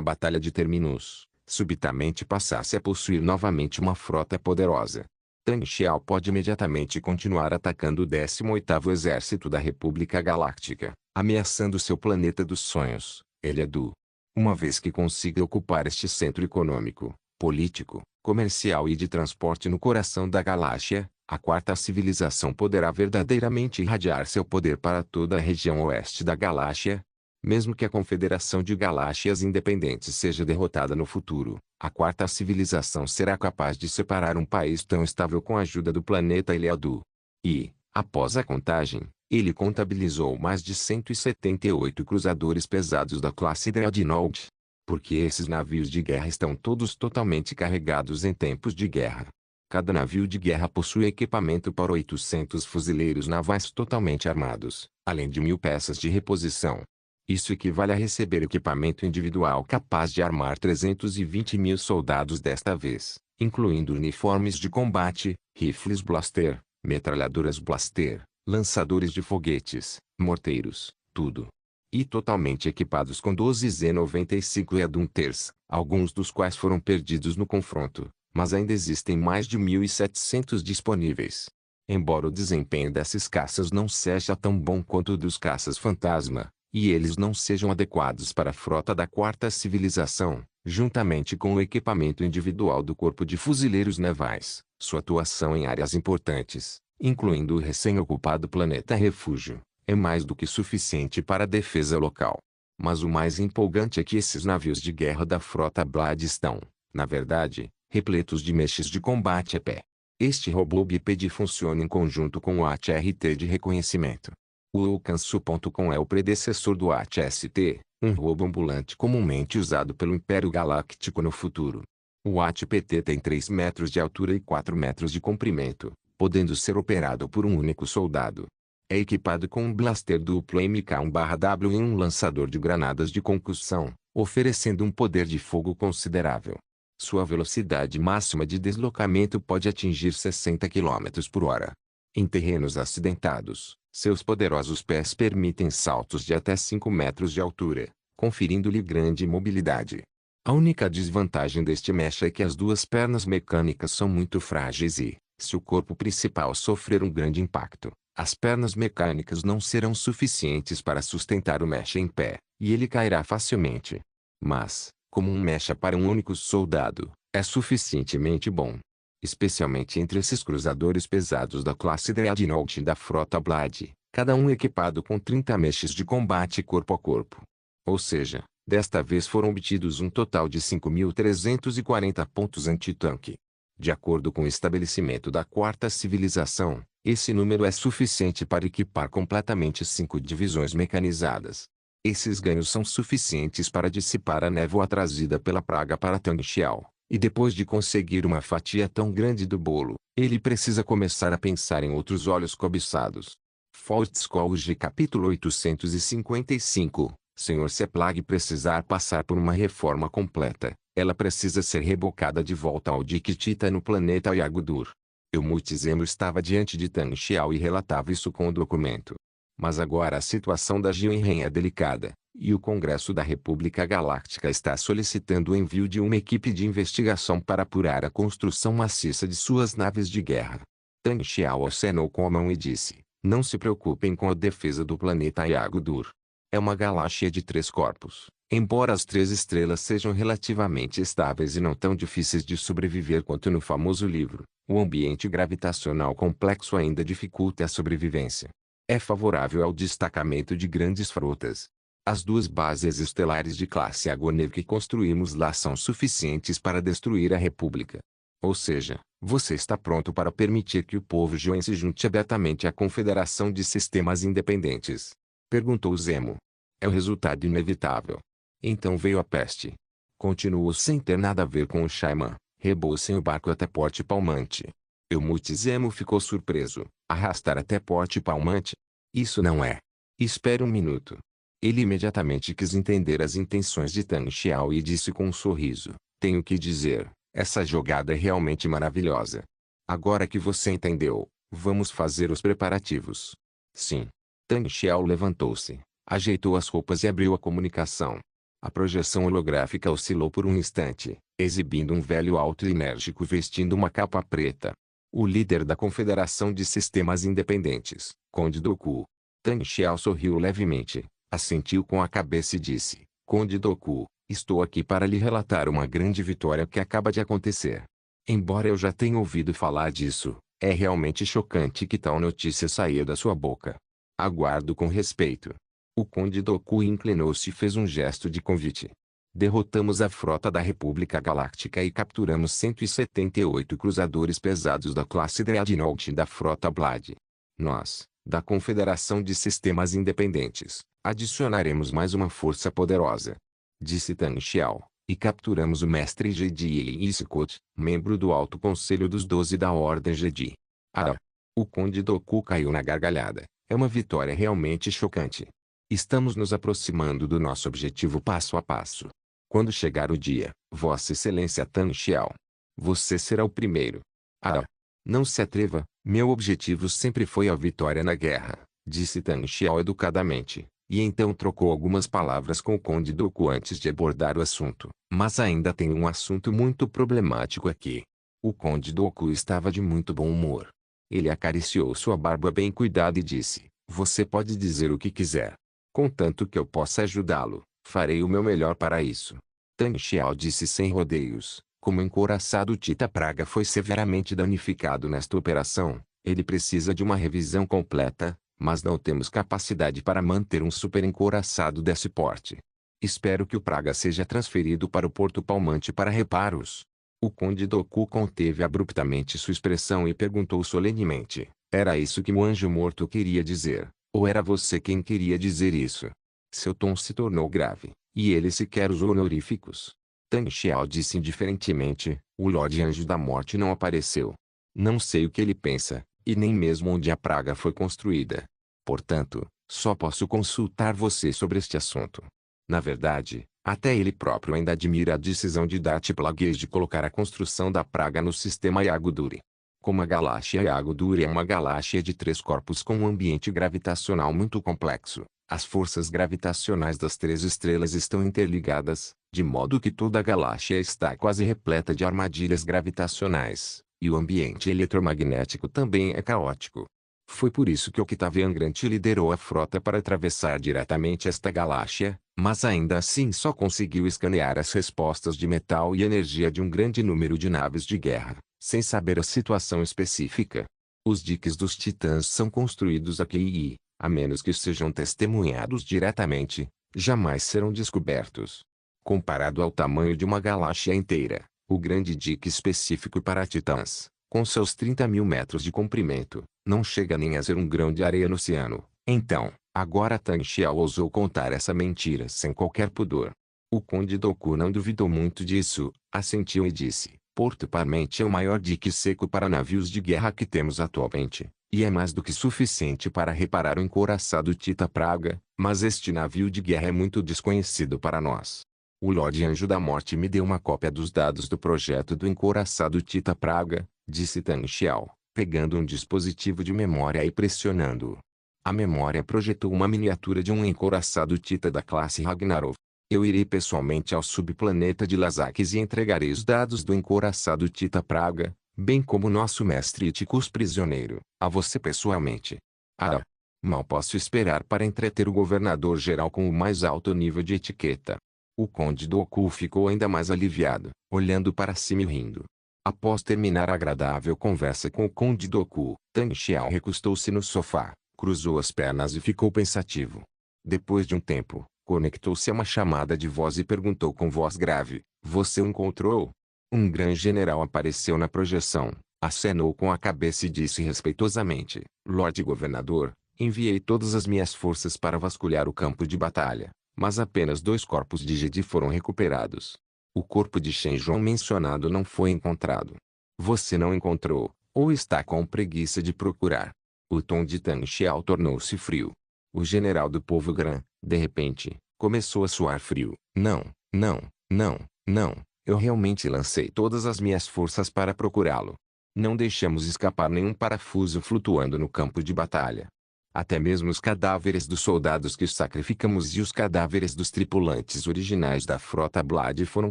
Batalha de Terminus, subitamente passasse a possuir novamente uma frota poderosa. Tang Xiao pode imediatamente continuar atacando o 18º Exército da República Galáctica, ameaçando seu planeta dos sonhos, Eliadu. Uma vez que consiga ocupar este centro econômico, político, comercial e de transporte no coração da galáxia, a quarta civilização poderá verdadeiramente irradiar seu poder para toda a região oeste da galáxia. Mesmo que a Confederação de Galáxias Independentes seja derrotada no futuro, a quarta civilização será capaz de separar um país tão estável com a ajuda do planeta Eliadu. E, após a contagem, ele contabilizou mais de 178 cruzadores pesados da classe Dreadnought. Porque esses navios de guerra estão todos totalmente carregados em tempos de guerra. Cada navio de guerra possui equipamento para 800 fuzileiros navais totalmente armados, além de 1000 peças de reposição. Isso equivale a receber equipamento individual capaz de armar 320.000 soldados desta vez, incluindo uniformes de combate, rifles blaster, metralhadoras blaster, lançadores de foguetes, morteiros, tudo. E totalmente equipados com 12 Z-95 Edhunters, alguns dos quais foram perdidos no confronto, mas ainda existem mais de 1.700 disponíveis. Embora o desempenho desses caças não seja tão bom quanto o dos caças fantasma, e eles não sejam adequados para a frota da quarta civilização, juntamente com o equipamento individual do Corpo de Fuzileiros Navais, sua atuação em áreas importantes, incluindo o recém-ocupado planeta Refúgio, é mais do que suficiente para a defesa local. Mas o mais empolgante é que esses navios de guerra da frota Blade estão, na verdade, repletos de mechas de combate a pé. Este robô bípede funciona em conjunto com o AT-RT de reconhecimento. O Okansu.com é o predecessor do AT-ST, um robô ambulante comumente usado pelo Império Galáctico no futuro. O AT-PT tem 3 metros de altura e 4 metros de comprimento, podendo ser operado por um único soldado. É equipado com um blaster duplo MK1/W e um lançador de granadas de concussão, oferecendo um poder de fogo considerável. Sua velocidade máxima de deslocamento pode atingir 60 km por hora. Em terrenos acidentados, seus poderosos pés permitem saltos de até 5 metros de altura, conferindo-lhe grande mobilidade. A única desvantagem deste mecha é que as duas pernas mecânicas são muito frágeis e, se o corpo principal sofrer um grande impacto, as pernas mecânicas não serão suficientes para sustentar o mecha em pé, e ele cairá facilmente. Mas, como um mecha para um único soldado, é suficientemente bom. Especialmente entre esses cruzadores pesados da classe Dreadnought da frota Blade, cada um equipado com 30 mechas de combate corpo a corpo. Ou seja, desta vez foram obtidos um total de 5.340 pontos antitanque. De acordo com o estabelecimento da quarta civilização, esse número é suficiente para equipar completamente 5 divisões mecanizadas. Esses ganhos são suficientes para dissipar a névoa trazida pela praga para Tang Xiao, e depois de conseguir uma fatia tão grande do bolo, ele precisa começar a pensar em outros olhos cobiçados. Faust's College capítulo 855, Sr. Seplag precisar passar por uma reforma completa, ela precisa ser rebocada de volta ao Diktita no planeta Yagudur. Multizemo estava diante de Tang Xiao e relatava isso com o documento. Mas agora a situação da Jiuren é delicada, e o Congresso da República Galáctica está solicitando o envio de uma equipe de investigação para apurar a construção maciça de suas naves de guerra. Tang Xiao acenou com a mão e disse, não se preocupem com a defesa do planeta Yagudur. É uma galáxia de 3 corpos, embora as 3 estrelas sejam relativamente estáveis e não tão difíceis de sobreviver quanto no famoso livro, o ambiente gravitacional complexo ainda dificulta a sobrevivência. É favorável ao destacamento de grandes frotas. As 2 bases estelares de classe Agonev que construímos lá são suficientes para destruir a República. Ou seja, você está pronto para permitir que o povo Joen se junte abertamente à Confederação de Sistemas Independentes? Perguntou Zemo. É o resultado inevitável. Então veio a peste. Continuou sem ter nada a ver com o Shaiman, rebou-se o barco até Porte Palmante. Multizemo ficou surpreso. Arrastar até Porte Palmante? Isso não é. Espere um minuto. Ele imediatamente quis entender as intenções de Tang Xiao e disse com um sorriso, tenho que dizer, essa jogada é realmente maravilhosa. Agora que você entendeu, vamos fazer os preparativos. Sim. Tang Xiao levantou-se, ajeitou as roupas e abriu a comunicação. A projeção holográfica oscilou por um instante, exibindo um velho alto e enérgico vestindo uma capa preta. O líder da Confederação de Sistemas Independentes, Conde Dooku. Tang Xiao sorriu levemente, assentiu com a cabeça e disse, Conde Dooku, estou aqui para lhe relatar uma grande vitória que acaba de acontecer. Embora eu já tenha ouvido falar disso, é realmente chocante que tal notícia saia da sua boca. Aguardo com respeito. O Conde Dooku inclinou-se e fez um gesto de convite. Derrotamos a frota da República Galáctica e capturamos 178 cruzadores pesados da classe Dreadnought da frota Blade. Nós, da Confederação de Sistemas Independentes, adicionaremos mais uma força poderosa, disse Tan Xiao, e capturamos o Mestre Jedi Iskot, membro do Alto Conselho dos 12 da Ordem Jedi. Ah! O Conde Dooku caiu na gargalhada. É uma vitória realmente chocante. Estamos nos aproximando do nosso objetivo passo a passo. Quando chegar o dia, Vossa Excelência Tan Xiao, você será o primeiro. Ah! Não se atreva, meu objetivo sempre foi a vitória na guerra, disse Tan Xiao educadamente, e então trocou algumas palavras com o Conde Dooku antes de abordar o assunto. Mas ainda tem um assunto muito problemático aqui. O Conde Dooku estava de muito bom humor. Ele acariciou sua barba bem cuidada e disse, você pode dizer o que quiser. Contanto que eu possa ajudá-lo, farei o meu melhor para isso. Tan Xiao disse sem rodeios. Como o encouraçado Tita Praga foi severamente danificado nesta operação, ele precisa de uma revisão completa, mas não temos capacidade para manter um super encouraçado desse porte. Espero que o Praga seja transferido para o Porto Palmante para reparos. O Conde Dooku conteve abruptamente sua expressão e perguntou solenemente, era isso que o anjo morto queria dizer, ou era você quem queria dizer isso? Seu tom se tornou grave, e ele sequer usou honoríficos. Tan Xiao disse indiferentemente, o Lorde Anjo da Morte não apareceu. Não sei o que ele pensa, e nem mesmo onde a praga foi construída. Portanto, só posso consultar você sobre este assunto. Na verdade, até ele próprio ainda admira a decisão de Darth Plagueis de colocar a construção da praga no sistema Yaguduri. Como a galáxia Yaguduri é uma galáxia de 3 corpos com um ambiente gravitacional muito complexo, as forças gravitacionais das 3 estrelas estão interligadas, de modo que toda a galáxia está quase repleta de armadilhas gravitacionais, e o ambiente eletromagnético também é caótico. Foi por isso que Octavian Grant liderou a frota para atravessar diretamente esta galáxia, mas ainda assim só conseguiu escanear as respostas de metal e energia de um grande número de naves de guerra, sem saber a situação específica. Os diques dos Titãs são construídos aqui e, a menos que sejam testemunhados diretamente, jamais serão descobertos. Comparado ao tamanho de uma galáxia inteira, o grande dique específico para Titãs, com seus 30.000 metros de comprimento, não chega nem a ser um grão de areia no oceano. Então, agora Tan Xiao ousou contar essa mentira sem qualquer pudor. O Conde Dooku não duvidou muito disso, assentiu e disse, Porto Palmante é o maior dique seco para navios de guerra que temos atualmente, e é mais do que suficiente para reparar o encouraçado Tita Praga, mas este navio de guerra é muito desconhecido para nós. O Lorde Anjo da Morte me deu uma cópia dos dados do projeto do encouraçado Tita Praga, disse Tan Xiao, pegando um dispositivo de memória e pressionando-o. A memória projetou uma miniatura de um encouraçado Tita da classe Ragnarok. Eu irei pessoalmente ao subplaneta de Lazakis e entregarei os dados do encouraçado Tita Praga, bem como nosso mestre Iticus prisioneiro, a você pessoalmente. Ah! Mal posso esperar para entreter o governador-geral com o mais alto nível de etiqueta. O Conde Dooku ficou ainda mais aliviado, olhando para cima e rindo. Após terminar a agradável conversa com o Conde Dooku, Tan Xiao recostou-se no sofá, cruzou as pernas e ficou pensativo. Depois de um tempo, conectou-se a uma chamada de voz e perguntou com voz grave, você o encontrou? Um grande general apareceu na projeção, acenou com a cabeça e disse respeitosamente, Lorde Governador, enviei todas as minhas forças para vasculhar o campo de batalha, mas apenas 2 corpos de Jedi foram recuperados. O corpo de Shen Zhong mencionado não foi encontrado. Você não encontrou, ou está com preguiça de procurar? O tom de Tan Xiao tornou-se frio. O general do povo Gran, de repente, começou a suar frio. Não, não, não, não, eu realmente lancei todas as minhas forças para procurá-lo. Não deixamos escapar nenhum parafuso flutuando no campo de batalha. Até mesmo os cadáveres dos soldados que sacrificamos e os cadáveres dos tripulantes originais da frota Blade foram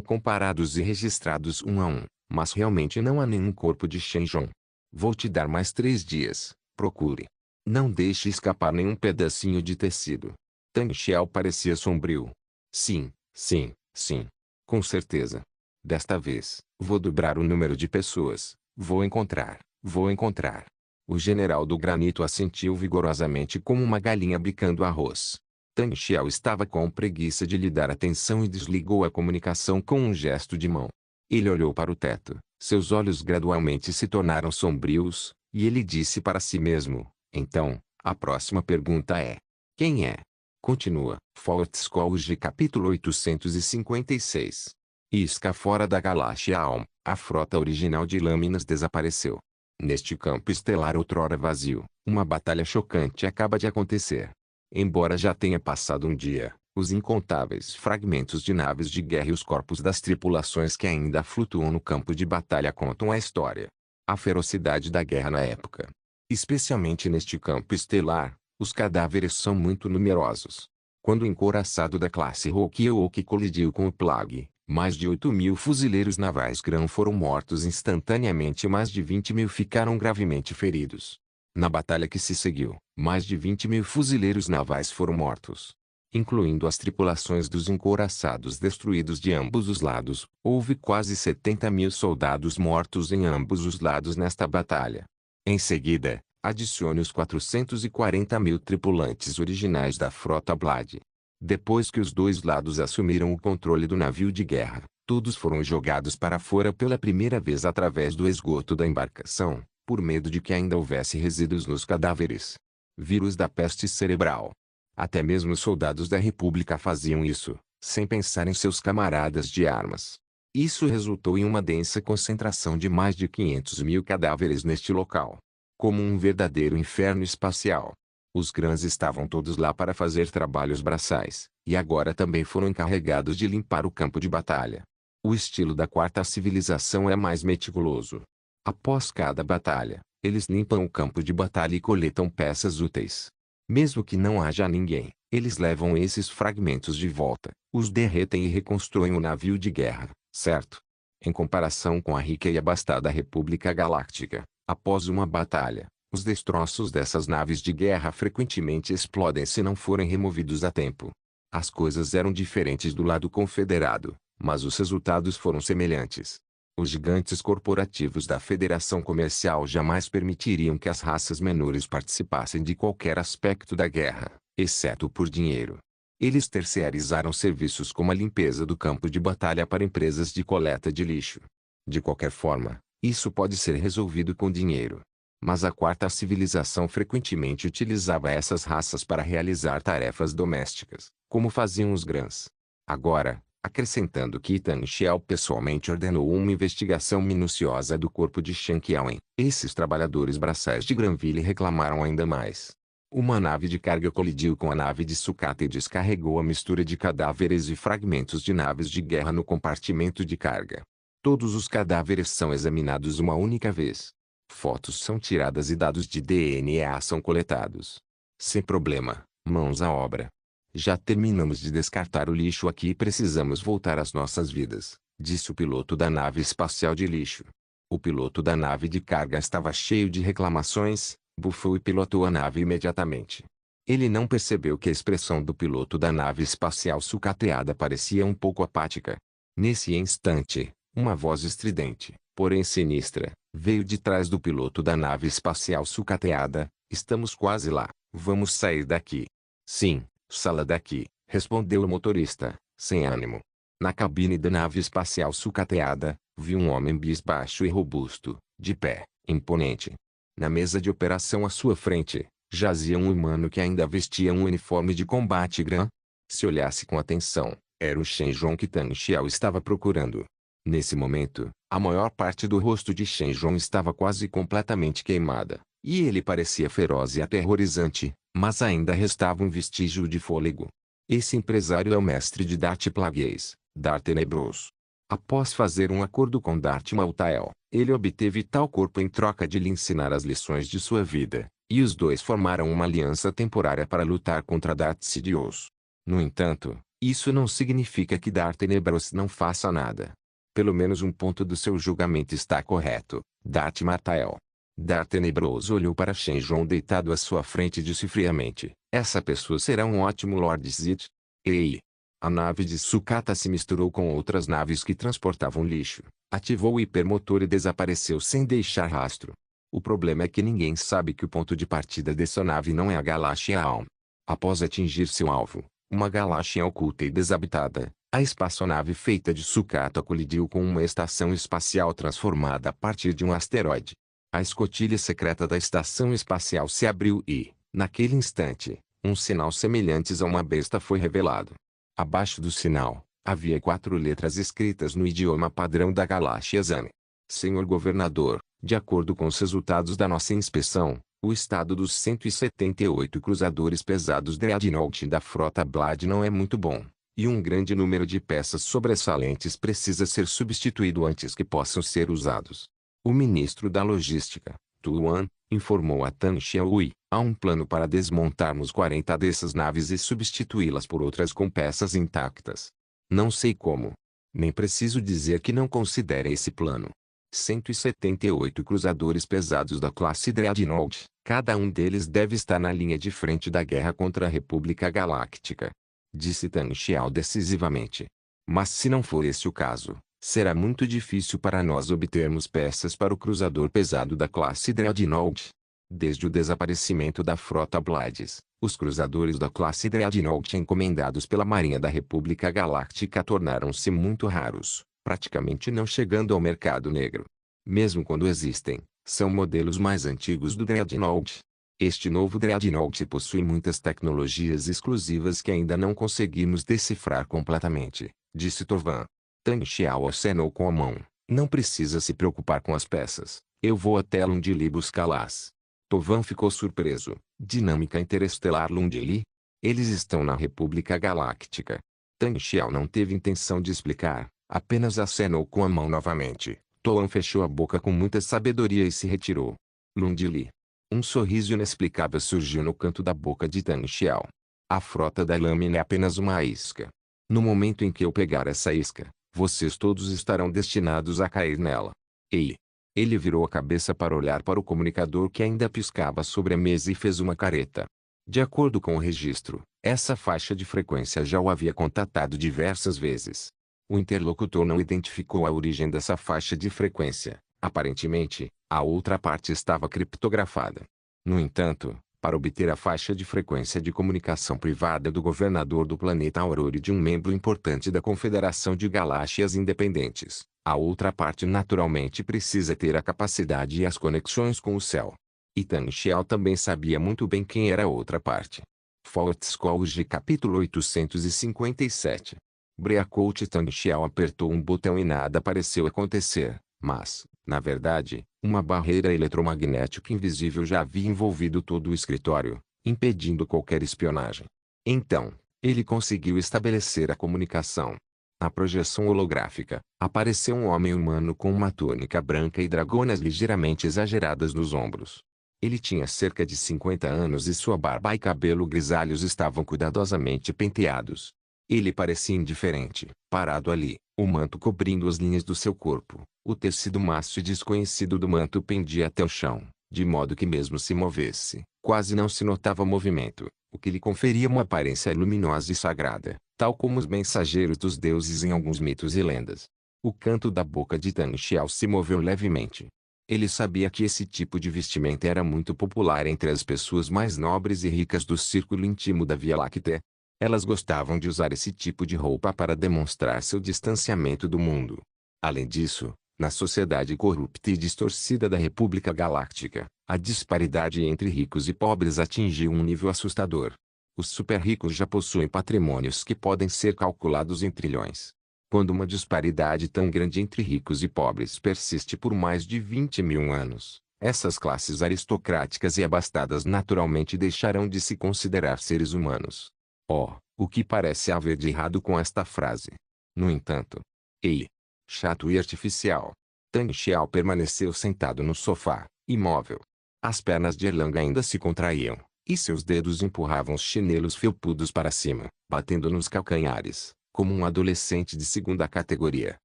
comparados e registrados um a um, mas realmente não há nenhum corpo de Shen Zhong. Vou te dar mais 3 dias, procure. Não deixe escapar nenhum pedacinho de tecido. Tan Xiao parecia sombrio. Sim, sim, sim. Com certeza. Desta vez, vou dobrar o número de pessoas. Vou encontrar, vou encontrar. O general do granito assentiu vigorosamente como uma galinha bicando arroz. Tang Xiao estava com preguiça de lhe dar atenção e desligou a comunicação com um gesto de mão. Ele olhou para o teto, seus olhos gradualmente se tornaram sombrios, e ele disse para si mesmo, então, a próxima pergunta é: quem é? Continua. Fortes College capítulo 856. Isca fora da galáxia Alm, a frota original de lâminas desapareceu. Neste campo estelar outrora vazio, uma batalha chocante acaba de acontecer. Embora já tenha passado um dia, os incontáveis fragmentos de naves de guerra e os corpos das tripulações que ainda flutuam no campo de batalha contam a história. A ferocidade da guerra na época. Especialmente neste campo estelar, os cadáveres são muito numerosos. Quando o encouraçado da classe Rokiouki colidiu com o Plague, mais de 8.000 fuzileiros navais Gran foram mortos instantaneamente e mais de 20.000 ficaram gravemente feridos. Na batalha que se seguiu, mais de 20.000 fuzileiros navais foram mortos. Incluindo as tripulações dos encouraçados destruídos de ambos os lados, houve quase 70.000 soldados mortos em ambos os lados nesta batalha. Em seguida, adicione os 440.000 tripulantes originais da frota Blade. Depois que os dois lados assumiram o controle do navio de guerra, todos foram jogados para fora pela primeira vez através do esgoto da embarcação, por medo de que ainda houvesse resíduos nos cadáveres. Vírus da peste cerebral. Até mesmo os soldados da República faziam isso, sem pensar em seus camaradas de armas. Isso resultou em uma densa concentração de mais de 500.000 cadáveres neste local. Como um verdadeiro inferno espacial. Os Grans estavam todos lá para fazer trabalhos braçais, e agora também foram encarregados de limpar o campo de batalha. O estilo da quarta civilização é mais meticuloso. Após cada batalha, eles limpam o campo de batalha e coletam peças úteis. Mesmo que não haja ninguém, eles levam esses fragmentos de volta, os derretem e reconstruem o navio de guerra, certo? Em comparação com a rica e abastada República Galáctica, após uma batalha, os destroços dessas naves de guerra frequentemente explodem se não forem removidos a tempo. As coisas eram diferentes do lado confederado, mas os resultados foram semelhantes. Os gigantes corporativos da Federação Comercial jamais permitiriam que as raças menores participassem de qualquer aspecto da guerra, exceto por dinheiro. Eles terceirizaram serviços como a limpeza do campo de batalha para empresas de coleta de lixo. De qualquer forma, isso pode ser resolvido com dinheiro. Mas a quarta civilização frequentemente utilizava essas raças para realizar tarefas domésticas, como faziam os Grans. Agora, acrescentando que Tang Xiao pessoalmente ordenou uma investigação minuciosa do corpo de Shen Qiaowen, esses trabalhadores braçais de Granville reclamaram ainda mais. Uma nave de carga colidiu com a nave de sucata e descarregou a mistura de cadáveres e fragmentos de naves de guerra no compartimento de carga. Todos os cadáveres são examinados uma única vez. Fotos são tiradas e dados de DNA são coletados. Sem problema, mãos à obra. Já terminamos de descartar o lixo aqui e precisamos voltar às nossas vidas, disse o piloto da nave espacial de lixo. O piloto da nave de carga estava cheio de reclamações, bufou e pilotou a nave imediatamente. Ele não percebeu que a expressão do piloto da nave espacial sucateada parecia um pouco apática. Nesse instante, uma voz estridente, porém sinistra, veio de trás do piloto da nave espacial sucateada. Estamos quase lá, vamos sair daqui. Sim, sala daqui, respondeu o motorista, sem ânimo. Na cabine da nave espacial sucateada, vi um homem bisbaixo e robusto, de pé, imponente. Na mesa de operação à sua frente, jazia um humano que ainda vestia um uniforme de combate Gran. Se olhasse com atenção, era o Shen Zhong que Tang Xiao estava procurando. Nesse momento, a maior parte do rosto de Shen Zhong estava quase completamente queimada, e ele parecia feroz e aterrorizante, mas ainda restava um vestígio de fôlego. Esse empresário é o mestre de Dart Plagueis, Dart Tenebroso. Após fazer um acordo com Dart Maltael, ele obteve tal corpo em troca de lhe ensinar as lições de sua vida, e os dois formaram uma aliança temporária para lutar contra Dart Sidious. No entanto, isso não significa que Dart Tenebroso não faça nada. Pelo menos um ponto do seu julgamento está correto, Dart Maltael. Dart Tenebroso olhou para Shen Zhong deitado à sua frente e disse friamente, essa pessoa será um ótimo Lord Zid. Ei! A nave de sucata se misturou com outras naves que transportavam lixo, ativou o hipermotor e desapareceu sem deixar rastro. O problema é que ninguém sabe que o ponto de partida dessa nave não é a galáxia Alm. Após atingir seu alvo, uma galáxia oculta e desabitada, a espaçonave feita de sucata colidiu com uma estação espacial transformada a partir de um asteroide. A escotilha secreta da estação espacial se abriu e, naquele instante, um sinal semelhante a uma besta foi revelado. Abaixo do sinal, havia 4 letras escritas no idioma padrão da galáxia Zane. Senhor Governador, de acordo com os resultados da nossa inspeção, o estado dos 178 cruzadores pesados Dreadnought da frota Blade não é muito bom, e um grande número de peças sobressalentes precisa ser substituído antes que possam ser usados. O ministro da Logística, Tuan, informou a Tan Xiaohui, há um plano para desmontarmos 40 dessas naves e substituí-las por outras com peças intactas. Não sei como. Nem preciso dizer que não considere esse plano. 178 cruzadores pesados da classe Dreadnought, cada um deles deve estar na linha de frente da guerra contra a República Galáctica. Disse Tan Xiao decisivamente. Mas se não for esse o caso, será muito difícil para nós obtermos peças para o cruzador pesado da classe Dreadnought. Desde o desaparecimento da frota Blades, os cruzadores da classe Dreadnought encomendados pela Marinha da República Galáctica tornaram-se muito raros, praticamente não chegando ao mercado negro. Mesmo quando existem, são modelos mais antigos do Dreadnought. Este novo Dreadnought possui muitas tecnologias exclusivas que ainda não conseguimos decifrar completamente, disse Tovan. Tan Xiao acenou com a mão. Não precisa se preocupar com as peças, eu vou até Lundili buscá-las. Tovan ficou surpreso. Dinâmica interestelar Lundili? Eles estão na República Galáctica. Tan Xiao não teve intenção de explicar, apenas acenou com a mão novamente. Tovan fechou a boca com muita sabedoria e se retirou. Lundili. Um sorriso inexplicável surgiu no canto da boca de Tan Xiao. A frota da lâmina é apenas uma isca. No momento em que eu pegar essa isca, vocês todos estarão destinados a cair nela. Ei! Ele virou a cabeça para olhar para o comunicador que ainda piscava sobre a mesa e fez uma careta. De acordo com o registro, essa faixa de frequência já o havia contatado diversas vezes. O interlocutor não identificou a origem dessa faixa de frequência. Aparentemente, a outra parte estava criptografada. No entanto, para obter a faixa de frequência de comunicação privada do governador do planeta Aurora e de um membro importante da Confederação de Galáxias Independentes, a outra parte naturalmente precisa ter a capacidade e as conexões com o céu. E Tan Xiao também sabia muito bem quem era a outra parte. Fortescue capítulo 857. Breakout. Tan Xiao apertou um botão e nada pareceu acontecer, mas, na verdade, uma barreira eletromagnética invisível já havia envolvido todo o escritório, impedindo qualquer espionagem. Então, ele conseguiu estabelecer a comunicação. Na projeção holográfica, apareceu um homem humano com uma túnica branca e dragonas ligeiramente exageradas nos ombros. Ele tinha cerca de 50 anos e sua barba e cabelo grisalhos estavam cuidadosamente penteados. Ele parecia indiferente, parado ali, o manto cobrindo as linhas do seu corpo. O tecido macio e desconhecido do manto pendia até o chão, de modo que mesmo se movesse, quase não se notava movimento, o que lhe conferia uma aparência luminosa e sagrada, tal como os mensageiros dos deuses em alguns mitos e lendas. O canto da boca de Tan Xiao se moveu levemente. Ele sabia que esse tipo de vestimenta era muito popular entre as pessoas mais nobres e ricas do círculo íntimo da Via Láctea. Elas gostavam de usar esse tipo de roupa para demonstrar seu distanciamento do mundo. Além disso, na sociedade corrupta e distorcida da República Galáctica, a disparidade entre ricos e pobres atingiu um nível assustador. Os super-ricos já possuem patrimônios que podem ser calculados em trilhões. Quando uma disparidade tão grande entre ricos e pobres persiste por mais de 20.000 anos, essas classes aristocráticas e abastadas naturalmente deixarão de se considerar seres humanos. Oh, o que parece haver de errado com esta frase? No entanto, ei! Chato e artificial. Tan Xiao permaneceu sentado no sofá, imóvel. As pernas de Erlang ainda se contraíam, e seus dedos empurravam os chinelos felpudos para cima, batendo nos calcanhares, como um adolescente de segunda categoria.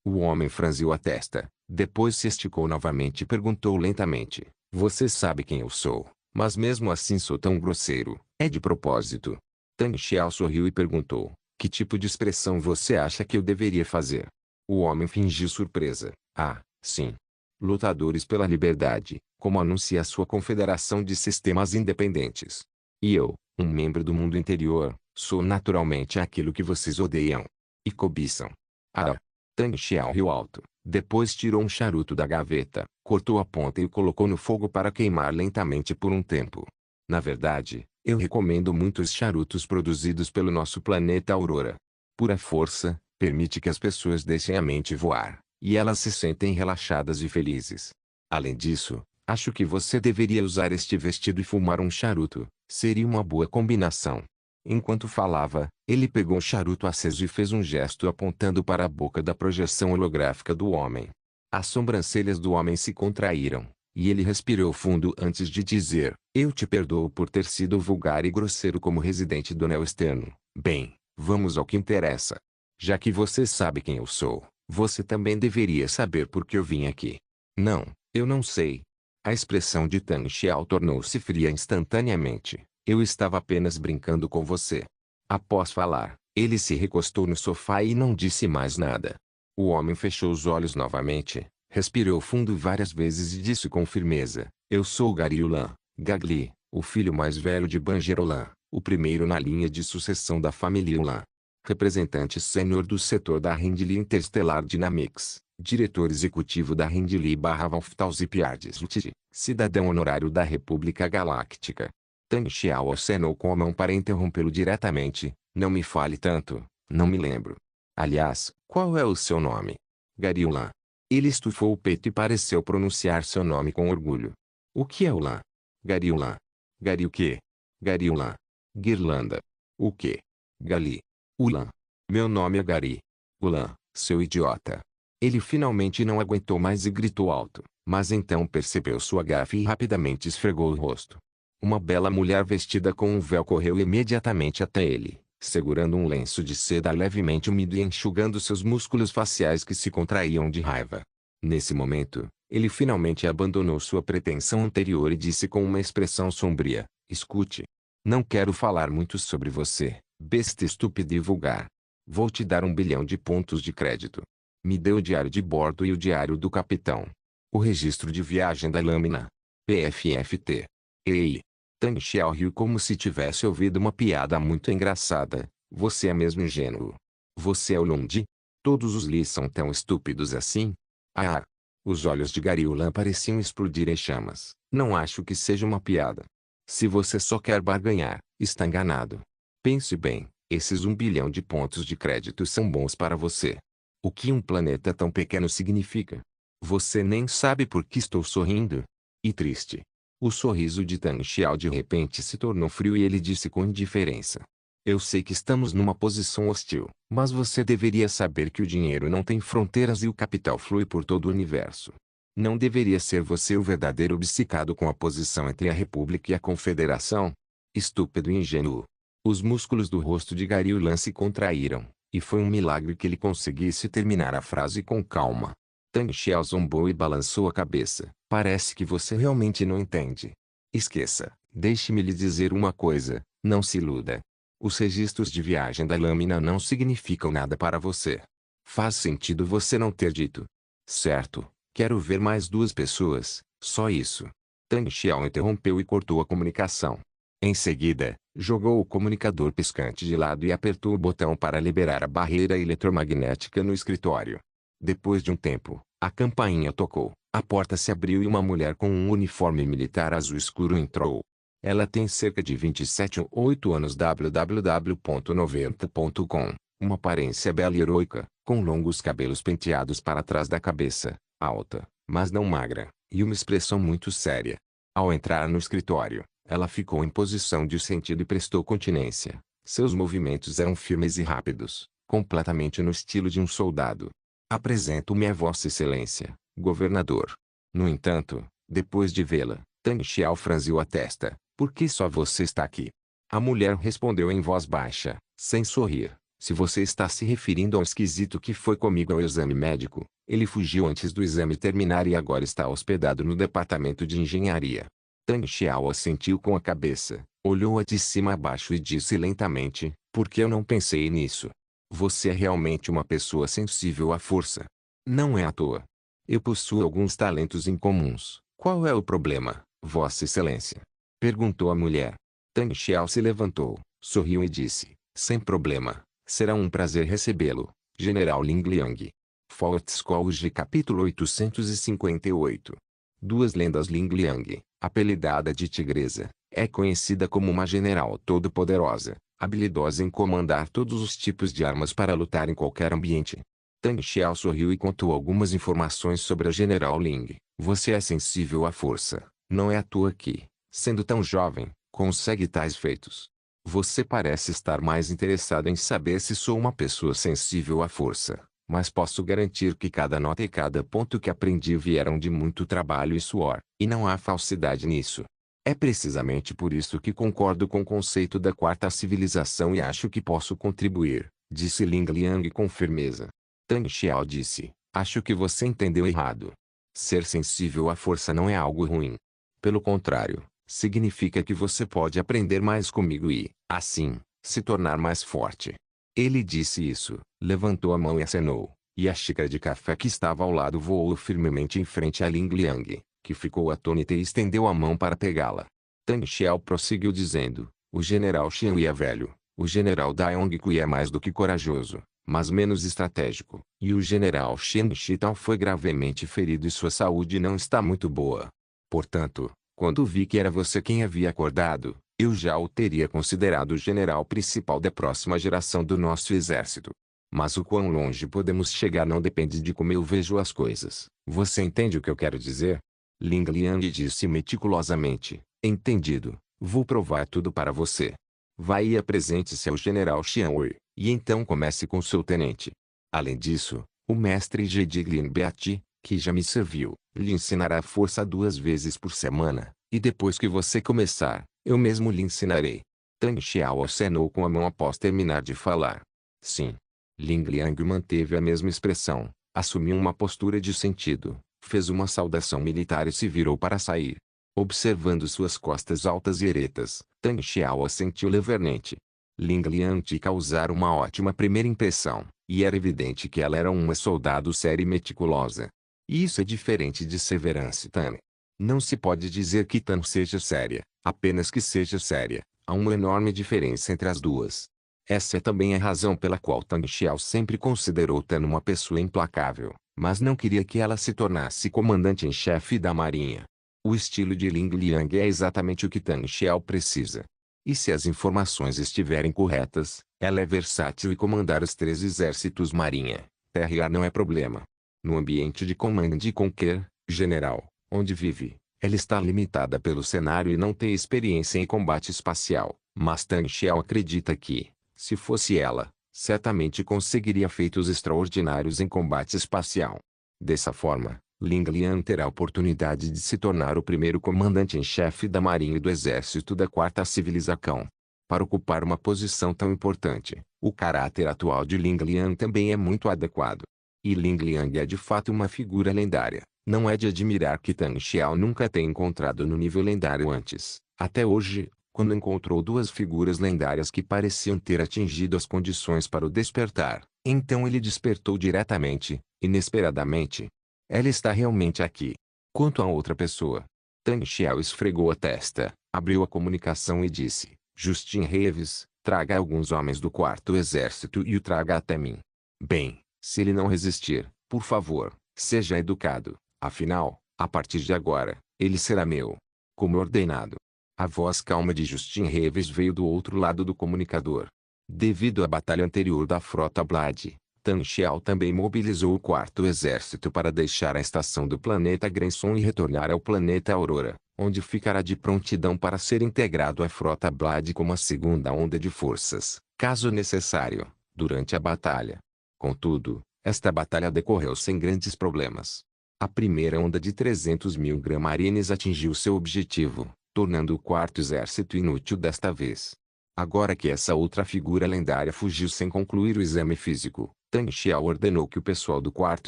O homem franziu a testa, depois se esticou novamente e perguntou lentamente: Você sabe quem eu sou, mas mesmo assim sou tão grosseiro, é de propósito? Tan Xiao sorriu e perguntou: Que tipo de expressão você acha que eu deveria fazer? O homem fingiu surpresa. Ah, sim. Lutadores pela liberdade, como anuncia a sua confederação de sistemas independentes. E eu, Um membro do mundo interior, sou naturalmente aquilo que vocês odeiam. E cobiçam. Ah! Tang Xiao riu alto. Depois tirou um charuto da gaveta, cortou a ponta e o colocou no fogo para queimar lentamente por um tempo. Na verdade, eu recomendo muito os charutos produzidos pelo nosso planeta Aurora. Pura força, permite que as pessoas deixem a mente voar, e elas se sentem relaxadas e felizes. Além disso, acho que você deveria usar este vestido e fumar um charuto, seria uma boa combinação. Enquanto falava, ele pegou um charuto aceso e fez um gesto apontando para a boca da projeção holográfica do homem. As sobrancelhas do homem se contraíram, e ele respirou fundo antes de dizer: eu te perdoo por ter sido vulgar e grosseiro como residente do Neo Externo. Bem, vamos ao que interessa. Já que você sabe quem eu sou, você também deveria saber por que eu vim aqui. Não, eu não sei. A expressão de Tang Xiao tornou-se fria instantaneamente. Eu estava apenas brincando com você. Após falar, ele se recostou no sofá e não disse mais nada. O homem fechou os olhos novamente, respirou fundo várias vezes e disse com firmeza: eu sou Gariulan, Gagli, o filho mais velho de Bangerolan, o primeiro na linha de sucessão da família Ulan. Representante sênior do setor da Hindley Interstellar Dynamics, diretor executivo da Hindley/Valftalzip Ltd., cidadão honorário da República Galáctica. Tang Xiao acenou com a mão para interrompê-lo diretamente. Não me fale tanto, não me lembro. Aliás, qual é o seu nome? Gariulan. Ele estufou o peito e pareceu pronunciar seu nome com orgulho. O que é Ulan? Gariulan. Gari o quê? Gariulan. Guirlanda. O quê? Gali. Ulan. Meu nome é Gari. Ulan, seu idiota. Ele finalmente não aguentou mais e gritou alto, mas então percebeu sua gafe e rapidamente esfregou o rosto. Uma bela mulher vestida com um véu correu imediatamente até ele, segurando um lenço de seda levemente úmido e enxugando seus músculos faciais que se contraíam de raiva. Nesse momento, ele finalmente abandonou sua pretensão anterior e disse com uma expressão sombria: escute. Não quero falar muito sobre você, besta estúpida e vulgar. Vou te dar 1 bilhão de pontos de crédito. Me dê o diário de bordo e o diário do capitão. O registro de viagem da lâmina. PFFT. Ei! Tang Xiao riu como se tivesse ouvido uma piada muito engraçada. Você é mesmo ingênuo. Você é o Lundi? Todos os Li são tão estúpidos assim? Ah! Os olhos de Gariulan pareciam explodir em chamas. Não acho que seja uma piada. Se você só quer barganhar, está enganado. Pense bem, esses 1 bilhão de pontos de crédito são bons para você. O que um planeta tão pequeno significa? Você nem sabe por que estou sorrindo? E triste. O sorriso de Tang Xiao de repente se tornou frio e ele disse com indiferença: eu sei que estamos numa posição hostil, mas você deveria saber que o dinheiro não tem fronteiras e o capital flui por todo o universo. Não deveria ser você o verdadeiro obcecado com a posição entre a República e a Confederação? Estúpido e ingênuo. Os músculos do rosto de Gariulan se contraíram, e foi um milagre que ele conseguisse terminar a frase com calma. Tang Xiao zombou e balançou a cabeça. Parece que você realmente não entende. Esqueça, deixe-me lhe dizer uma coisa, não se iluda. Os registros de viagem da lâmina não significam nada para você. Faz sentido você não ter dito. Certo, quero ver mais 2 pessoas, só isso. Tang Xiao interrompeu e cortou a comunicação. Em seguida, jogou o comunicador piscante de lado e apertou o botão para liberar a barreira eletromagnética no escritório. Depois de um tempo, a campainha tocou, a porta se abriu e uma mulher com um uniforme militar azul escuro entrou. Ela tem cerca de 27 ou 8 anos www.90.com, uma aparência bela e heroica, com longos cabelos penteados para trás da cabeça, alta, mas não magra, e uma expressão muito séria. Ao entrar no escritório, ela ficou em posição de sentido e prestou continência. Seus movimentos eram firmes e rápidos, completamente no estilo de um soldado. Apresento-me a Vossa Excelência, governador. No entanto, depois de vê-la, Tang Xiao franziu a testa. Por que só você está aqui? A mulher respondeu em voz baixa, sem sorrir. Se você está se referindo ao esquisito que foi comigo ao exame médico, ele fugiu antes do exame terminar e agora está hospedado no departamento de engenharia. Tang Xiao assentiu com a cabeça, olhou-a de cima a baixo e disse lentamente: por que eu não pensei nisso? Você é realmente uma pessoa sensível à força. Não é à toa. Eu possuo alguns talentos incomuns. Qual é o problema, Vossa Excelência? Perguntou a mulher. Tang Xiao se levantou, sorriu e disse, sem problema, será um prazer recebê-lo, General Ling Liang. Fort Scholarship capítulo 858. Duas lendas. Ling Liang, apelidada de Tigresa, é conhecida como uma general todo-poderosa, habilidosa em comandar todos os tipos de armas para lutar em qualquer ambiente. Tang Xiao sorriu e contou algumas informações sobre a General Ling. Você é sensível à força, não é à toa que, sendo tão jovem, consegue tais feitos. Você parece estar mais interessado em saber se sou uma pessoa sensível à força, mas posso garantir que cada nota e cada ponto que aprendi vieram de muito trabalho e suor, e não há falsidade nisso. É precisamente por isso que concordo com o conceito da quarta civilização e acho que posso contribuir, disse Ling Liang com firmeza. Tang Xiao disse, acho que você entendeu errado. Ser sensível à força não é algo ruim. Pelo contrário, significa que você pode aprender mais comigo e, assim, se tornar mais forte. Ele disse isso, levantou a mão e acenou, e a xícara de café que estava ao lado voou firmemente em frente a Ling Liang, que ficou atônita e estendeu a mão para pegá-la. Tang Xiao prosseguiu dizendo, o general Xianhui é velho, o general Dai Kui é mais do que corajoso, mas menos estratégico, e o general Shen Shitan foi gravemente ferido e sua saúde não está muito boa. Portanto, quando vi que era você quem havia acordado, eu já o teria considerado o general principal da próxima geração do nosso exército. Mas o quão longe podemos chegar não depende de como eu vejo as coisas. Você entende o que eu quero dizer? Ling Liang disse meticulosamente, entendido, vou provar tudo para você. Vá e apresente-se ao general Xianhui, e então comece com seu tenente. Além disso, o mestre Jedi Lin Beati, que já me serviu, lhe ensinará força 2 vezes por semana, e depois que você começar, eu mesmo lhe ensinarei. Tang Xiao acenou com a mão após terminar de falar. Sim. Ling Liang manteve a mesma expressão, assumiu uma postura de sentido, fez uma saudação militar e se virou para sair. Observando suas costas altas e eretas, Tang Xiao assentiu levemente. Ling Liang te causara uma ótima primeira impressão, e era evidente que ela era uma soldado séria e meticulosa. E isso é diferente de Severance Tan. Não se pode dizer que Tan seja séria, apenas que seja séria. Há uma enorme diferença entre as duas. Essa é também a razão pela qual Tang Xiao sempre considerou Tan uma pessoa implacável, mas não queria que ela se tornasse comandante em chefe da marinha. O estilo de Ling Liang é exatamente o que Tang Xiao precisa. E se as informações estiverem corretas, ela é versátil e comandar os 3 exércitos marinha, terra e ar não é problema. No ambiente de Command and Conquer, general, onde vive, ela está limitada pelo cenário e não tem experiência em combate espacial, mas Tang Xiao acredita que, se fosse ela, certamente conseguiria feitos extraordinários em combate espacial. Dessa forma, Ling Liang terá a oportunidade de se tornar o primeiro comandante em chefe da marinha e do exército da quarta civilização. Para ocupar uma posição tão importante, o caráter atual de Ling Liang também é muito adequado. E Ling Liang é de fato uma figura lendária. Não é de admirar que Tang Xiao nunca tenha encontrado no nível lendário antes, até hoje, quando encontrou 2 figuras lendárias que pareciam ter atingido as condições para o despertar. Então ele despertou diretamente, inesperadamente. Ela está realmente aqui. Quanto a outra pessoa, Tang Xiao esfregou a testa, abriu a comunicação e disse, Justin Reeves, traga alguns homens do 4º exército e o traga até mim. Bem, se ele não resistir, por favor, seja educado, afinal, a partir de agora, ele será meu. Como ordenado. A voz calma de Justin Reeves veio do outro lado do comunicador. Devido à batalha anterior da frota Blade, Tang Xiao também mobilizou o 4º exército para deixar a estação do planeta Grenson e retornar ao planeta Aurora, onde ficará de prontidão para ser integrado à frota Blade como a segunda onda de forças, caso necessário, durante a batalha. Contudo, esta batalha decorreu sem grandes problemas. A primeira onda de 300.000 Gramarines atingiu seu objetivo, tornando o 4º exército inútil desta vez. Agora que essa outra figura lendária fugiu sem concluir o exame físico, Tang Xiao ordenou que o pessoal do 4º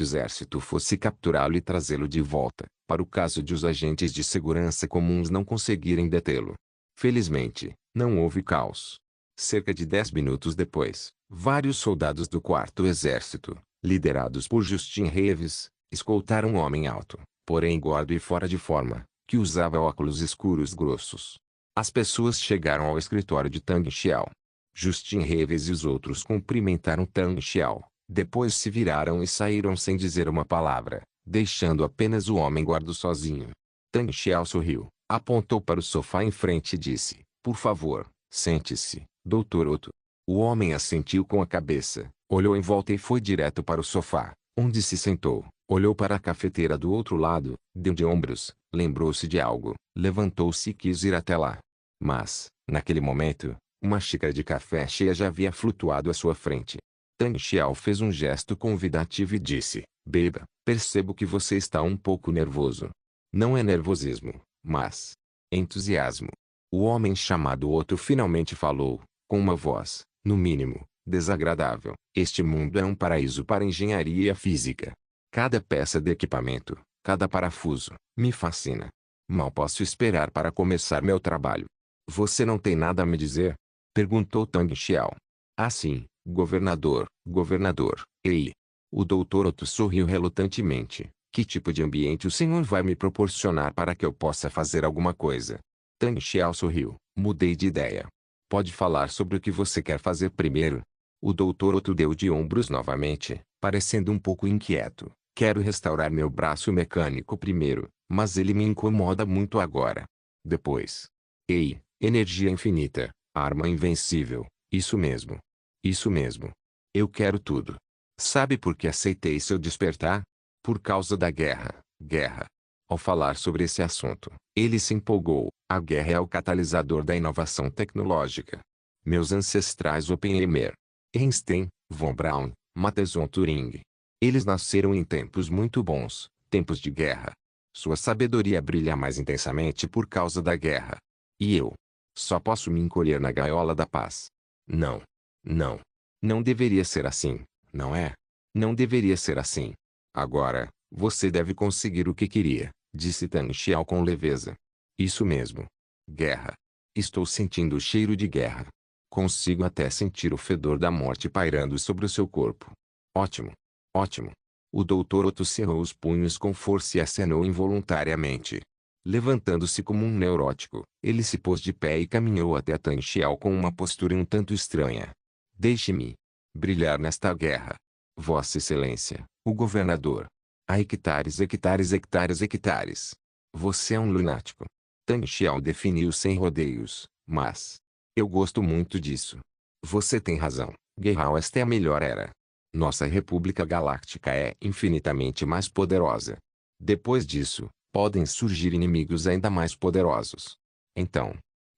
exército fosse capturá-lo e trazê-lo de volta, para o caso de os agentes de segurança comuns não conseguirem detê-lo. Felizmente, não houve caos. Cerca de 10 minutos depois, vários soldados do 4º exército, liderados por Justin Reeves, escoltaram um homem alto, porém gordo e fora de forma, que usava óculos escuros grossos. As pessoas chegaram ao escritório de Tang Xiao. Justin Reeves e os outros cumprimentaram Tang Xiao, depois se viraram e saíram sem dizer uma palavra, deixando apenas o homem guarda sozinho. Tang Xiao sorriu, apontou para o sofá em frente e disse, por favor, sente-se, Dr. Otto. O homem assentiu com a cabeça, olhou em volta e foi direto para o sofá, onde se sentou, olhou para a cafeteira do outro lado, deu de ombros, lembrou-se de algo, levantou-se e quis ir até lá. Mas, naquele momento, uma xícara de café cheia já havia flutuado à sua frente. Tang Xiao fez um gesto convidativo e disse, beba, percebo que você está um pouco nervoso. Não é nervosismo, mas entusiasmo. O homem chamado Otto finalmente falou, com uma voz, no mínimo, desagradável. Este mundo é um paraíso para engenharia física. Cada peça de equipamento, cada parafuso, me fascina. Mal posso esperar para começar meu trabalho. Você não tem nada a me dizer? Perguntou Tang Xiao. Ah sim, governador, governador, ei. O Dr. Otto sorriu relutantemente. Que tipo de ambiente o senhor vai me proporcionar para que eu possa fazer alguma coisa? Tang Xiao sorriu. Mudei de ideia. Pode falar sobre o que você quer fazer primeiro? O Dr. Otto deu de ombros novamente, parecendo um pouco inquieto. Quero restaurar meu braço mecânico primeiro, mas ele me incomoda muito agora. Depois. Ei, energia infinita, arma invencível, isso mesmo. Isso mesmo. Eu quero tudo. Sabe por que aceitei seu despertar? Por causa da guerra, guerra. Ao falar sobre esse assunto, ele se empolgou. A guerra é o catalisador da inovação tecnológica. Meus ancestrais Oppenheimer, Einstein, von Braun, Matheson Turing. Eles nasceram em tempos muito bons, tempos de guerra. Sua sabedoria brilha mais intensamente por causa da guerra. E eu? Só posso me encolher na gaiola da paz. Não. Não. Não deveria ser assim, não é? Não deveria ser assim. Agora, você deve conseguir o que queria, disse Tang Xiao com leveza. Isso mesmo. Guerra. Estou sentindo o cheiro de guerra. Consigo até sentir o fedor da morte pairando sobre o seu corpo. Ótimo. Ótimo. O Dr. Otto cerrou os punhos com força e acenou involuntariamente. Levantando-se como um neurótico, ele se pôs de pé e caminhou até Tang Xiao com uma postura um tanto estranha. Deixe-me brilhar nesta guerra. Vossa Excelência, o governador. Há hectares, hectares, hectares, hectares. Você é um lunático. Tang Xiao definiu sem rodeios, mas eu gosto muito disso. Você tem razão, Guerral, esta é a melhor era. Nossa República Galáctica é infinitamente mais poderosa. Depois disso, podem surgir inimigos ainda mais poderosos. Então,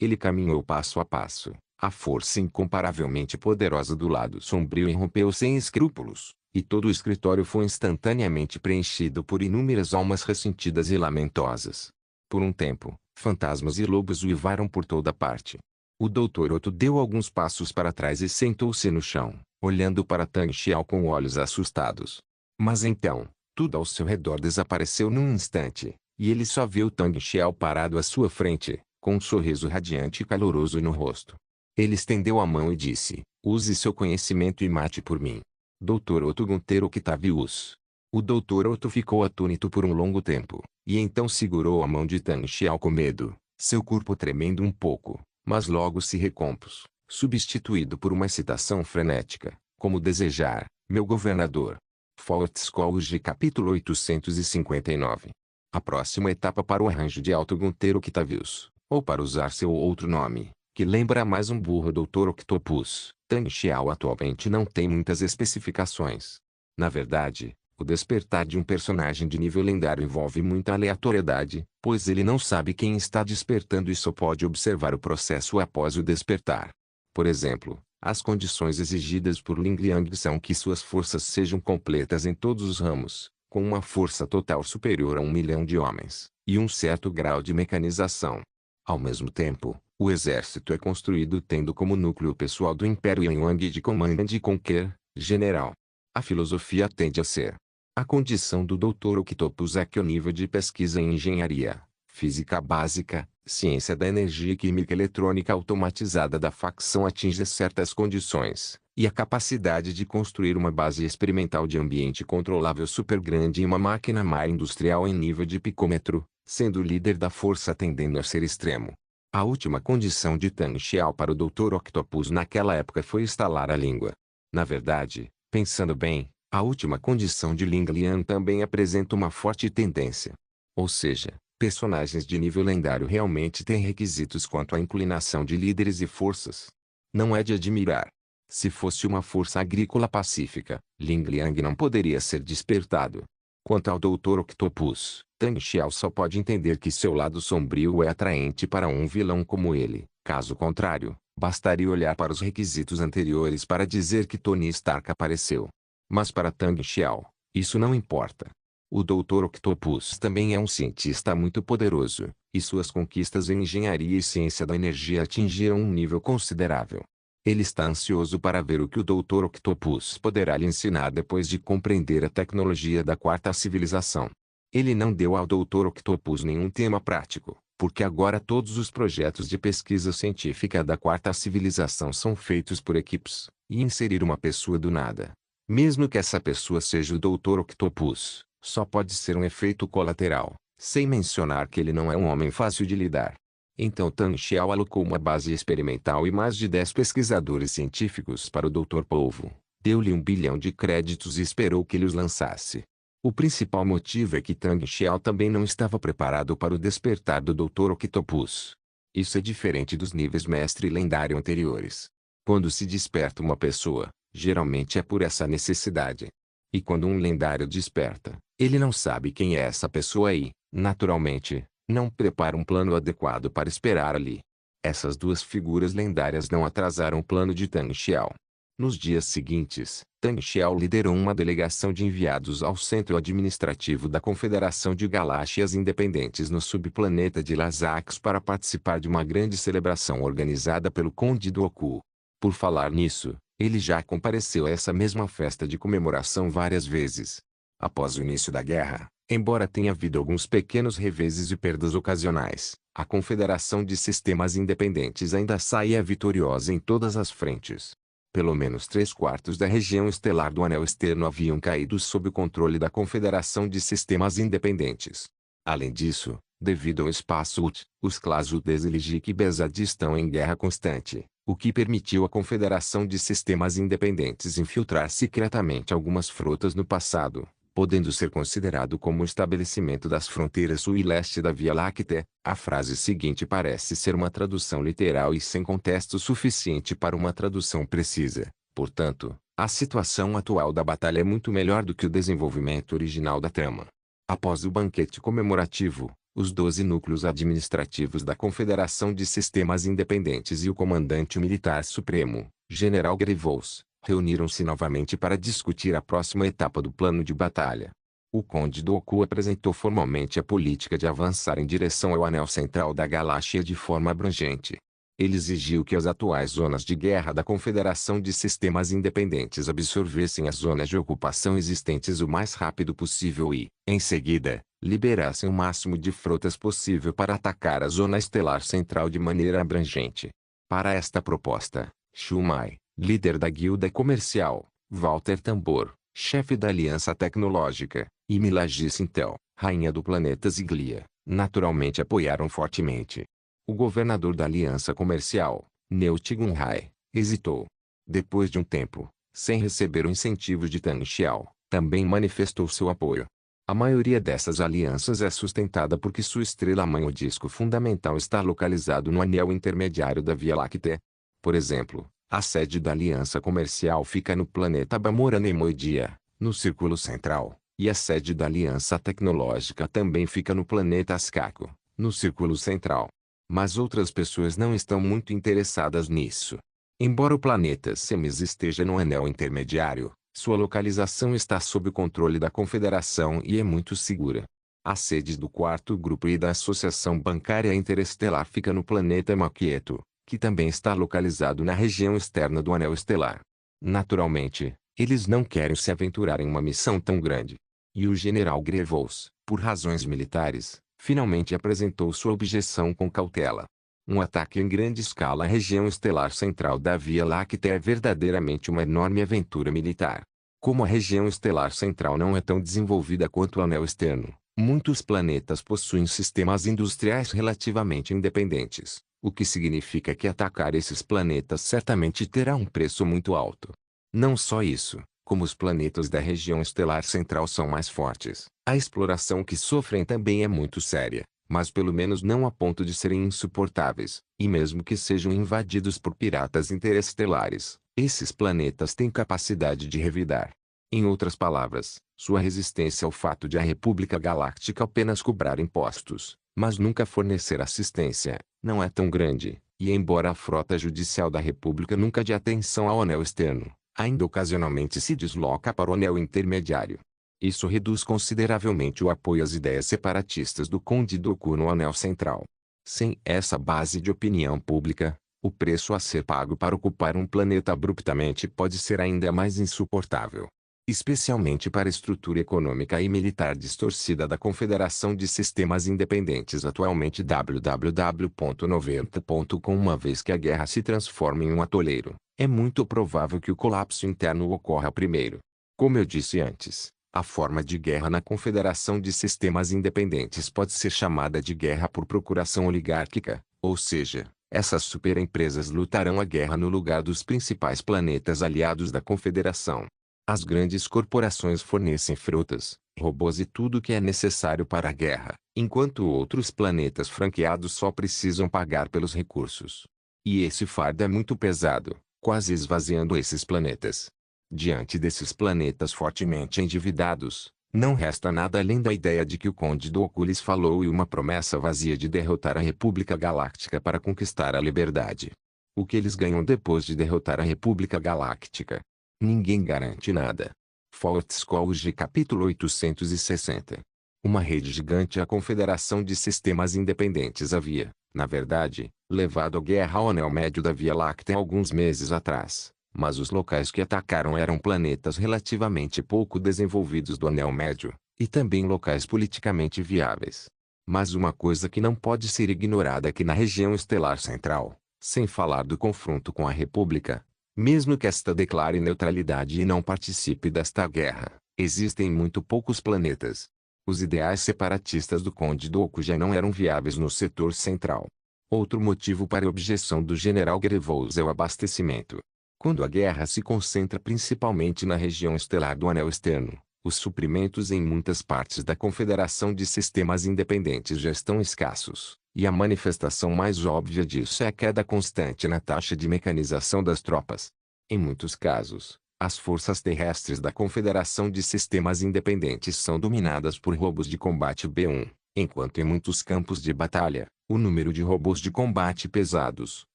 ele caminhou passo a passo. A força incomparavelmente poderosa do lado sombrio irrompeu sem escrúpulos, e todo o escritório foi instantaneamente preenchido por inúmeras almas ressentidas e lamentosas. Por um tempo, fantasmas e lobos uivaram por toda parte. O Dr. Otto deu alguns passos para trás e sentou-se no chão, olhando para Tang Xiao com olhos assustados. Mas então, tudo ao seu redor desapareceu num instante, e ele só viu Tang Xiao parado à sua frente, com um sorriso radiante e caloroso no rosto. Ele estendeu a mão e disse, use seu conhecimento e mate por mim. Dr. Otto Gunter Octavius. O Dr. Otto ficou atônito por um longo tempo, e então segurou a mão de Tang Xiao com medo, seu corpo tremendo um pouco, mas logo se recompôs, substituído por uma excitação frenética, como desejar, meu governador. Fortes College capítulo 859. A próxima etapa para o arranjo de Otto Gunter Octavius, ou para usar seu outro nome, que lembra mais um burro Dr. Octopus, Tang Xiao atualmente não tem muitas especificações. Na verdade, o despertar de um personagem de nível lendário envolve muita aleatoriedade, pois ele não sabe quem está despertando e só pode observar o processo após o despertar. Por exemplo, as condições exigidas por Ling Liang são que suas forças sejam completas em todos os ramos, com uma força total superior a 1 milhão de homens, e um certo grau de mecanização. Ao mesmo tempo, o exército é construído tendo como núcleo pessoal do Império Yang de Command and Conquer, general. A filosofia tende a ser: a condição do Dr. Octopus é que o nível de pesquisa em engenharia, física básica, ciência da energia e química eletrônica automatizada da facção atinja certas condições, e a capacidade de construir uma base experimental de ambiente controlável supergrande e uma máquina má industrial em nível de picômetro, sendo o líder da força tendendo a ser extremo. A última condição de Tang Xiao para o Dr. Octopus naquela época foi estalar a língua. Na verdade, pensando bem, a última condição de Ling Lian também apresenta uma forte tendência. Ou seja, personagens de nível lendário realmente têm requisitos quanto à inclinação de líderes e forças. Não é de admirar. Se fosse uma força agrícola pacífica, Ling Liang não poderia ser despertado. Quanto ao Dr. Octopus, Tang Xiao só pode entender que seu lado sombrio é atraente para um vilão como ele. Caso contrário, bastaria olhar para os requisitos anteriores para dizer que Tony Stark apareceu. Mas para Tang Xiao, isso não importa. O Dr. Octopus também é um cientista muito poderoso, e suas conquistas em engenharia e ciência da energia atingiram um nível considerável. Ele está ansioso para ver o que o Dr. Octopus poderá lhe ensinar depois de compreender a tecnologia da quarta civilização. Ele não deu ao Dr. Octopus nenhum tema prático, porque agora todos os projetos de pesquisa científica da quarta civilização são feitos por equipes, e inserir uma pessoa do nada, mesmo que essa pessoa seja o Dr. Octopus, só pode ser um efeito colateral, sem mencionar que ele não é um homem fácil de lidar. Então Tang Xiao alocou uma base experimental e mais de 10 pesquisadores científicos para o Dr. Polvo, deu-lhe 1 bilhão de créditos e esperou que ele os lançasse. O principal motivo é que Tang Xiao também não estava preparado para o despertar do Dr. Octopus. Isso é diferente dos níveis mestre lendário anteriores. Quando se desperta uma pessoa, geralmente é por essa necessidade. E quando um lendário desperta, ele não sabe quem é essa pessoa e, naturalmente, não prepara um plano adequado para esperar ali. Essas duas figuras lendárias não atrasaram o plano de Tang Xiao. Nos dias seguintes, Tang Xiao liderou uma delegação de enviados ao centro administrativo da Confederação de Galáxias Independentes no subplaneta de Lazax para participar de uma grande celebração organizada pelo Conde do Oku. Por falar nisso, ele já compareceu a essa mesma festa de comemoração várias vezes. Após o início da guerra, embora tenha havido alguns pequenos reveses e perdas ocasionais, a Confederação de Sistemas Independentes ainda saía vitoriosa em todas as frentes. Pelo menos 3/4 da região estelar do Anel Externo haviam caído sob o controle da Confederação de Sistemas Independentes. Além disso, devido ao espaço UT, os clãs Udesiligic e Bezad estão em guerra constante, o que permitiu à Confederação de Sistemas Independentes infiltrar secretamente algumas frotas no passado, podendo ser considerado como o estabelecimento das fronteiras sul e leste da Via Láctea. A frase seguinte parece ser uma tradução literal e sem contexto suficiente para uma tradução precisa. Portanto, a situação atual da batalha é muito melhor do que o desenvolvimento original da trama. Após o banquete comemorativo, os 12 núcleos administrativos da Confederação de Sistemas Independentes e o comandante militar supremo, General Grievous, reuniram-se novamente para discutir a próxima etapa do plano de batalha. O Conde do Oku apresentou formalmente a política de avançar em direção ao anel central da galáxia de forma abrangente. Ele exigiu que as atuais zonas de guerra da Confederação de Sistemas Independentes absorvessem as zonas de ocupação existentes o mais rápido possível e, em seguida, liberassem o máximo de frotas possível para atacar a zona estelar central de maneira abrangente. Para esta proposta, Shumai, líder da guilda comercial, Walter Tambor, chefe da aliança tecnológica, e Milagis Sintel, rainha do planeta Ziglia, naturalmente apoiaram fortemente. O governador da aliança comercial, Neut Gunhai, hesitou. Depois de um tempo, sem receber o incentivo de Tang Xiao, também manifestou seu apoio. A maioria dessas alianças é sustentada porque sua estrela-mãe ou disco fundamental está localizado no anel intermediário da Via Láctea. Por exemplo, a sede da aliança comercial fica no planeta Bamora Neimoidia, no Círculo Central, e a sede da aliança tecnológica também fica no planeta Ascaco, no Círculo Central. Mas outras pessoas não estão muito interessadas nisso. Embora o planeta Semis esteja no anel intermediário, sua localização está sob o controle da Confederação e é muito segura. A sede do quarto grupo e da Associação Bancária Interestelar fica no planeta Maquieto, que também está localizado na região externa do anel estelar. Naturalmente, eles não querem se aventurar em uma missão tão grande. E o general Grievous, por razões militares, finalmente apresentou sua objeção com cautela. Um ataque em grande escala à região estelar central da Via Láctea é verdadeiramente uma enorme aventura militar. Como a região estelar central não é tão desenvolvida quanto o anel externo, muitos planetas possuem sistemas industriais relativamente independentes. o que significa que atacar esses planetas certamente terá um preço muito alto. Não só isso, como os planetas da região estelar central são mais fortes, a exploração que sofrem também é muito séria, mas pelo menos não a ponto de serem insuportáveis, e mesmo que sejam invadidos por piratas interestelares, esses planetas têm capacidade de revidar. Em outras palavras, sua resistência ao fato de a República Galáctica apenas cobrar impostos, mas nunca fornecer assistência, não é tão grande, e embora a frota judicial da República nunca dê atenção ao anel externo, ainda ocasionalmente se desloca para o anel intermediário. Isso reduz consideravelmente o apoio às ideias separatistas do Conde Dooku no anel central. Sem essa base de opinião pública, o preço a ser pago para ocupar um planeta abruptamente pode ser ainda mais insuportável. Especialmente para a estrutura econômica e militar distorcida da Confederação de Sistemas Independentes atualmente www.90.com. Uma vez que a guerra se transforma em um atoleiro, é muito provável que o colapso interno ocorra primeiro. Como eu disse antes, a forma de guerra na Confederação de Sistemas Independentes pode ser chamada de guerra por procuração oligárquica, ou seja, essas superempresas lutarão a guerra no lugar dos principais planetas aliados da Confederação. As grandes corporações fornecem frutas, robôs e tudo o que é necessário para a guerra, enquanto outros planetas franqueados só precisam pagar pelos recursos. E esse fardo é muito pesado, quase esvaziando esses planetas. Diante desses planetas fortemente endividados, não resta nada além da ideia de que o Conde Dooku lhes falou e uma promessa vazia de derrotar a República Galáctica para conquistar a liberdade. O que eles ganham depois de derrotar a República Galáctica? Ninguém garante nada. Fortescue capítulo 860. Uma rede gigante. A Confederação de Sistemas Independentes havia, na verdade, levado a guerra ao anel médio da Via Láctea alguns meses atrás, mas os locais que atacaram eram planetas relativamente pouco desenvolvidos do anel médio, e também locais politicamente viáveis. Mas uma coisa que não pode ser ignorada é que na região estelar central, sem falar do confronto com a República, mesmo que esta declare neutralidade e não participe desta guerra, existem muito poucos planetas. Os ideais separatistas do Conde Dooku já não eram viáveis no setor central. Outro motivo para a objeção do General Grievous é o abastecimento. Quando a guerra se concentra principalmente na região estelar do anel externo, os suprimentos em muitas partes da Confederação de Sistemas Independentes já estão escassos. E a manifestação mais óbvia disso é a queda constante na taxa de mecanização das tropas. Em muitos casos, as forças terrestres da Confederação de Sistemas Independentes são dominadas por robôs de combate B1, enquanto em muitos campos de batalha, o número de robôs de combate pesados,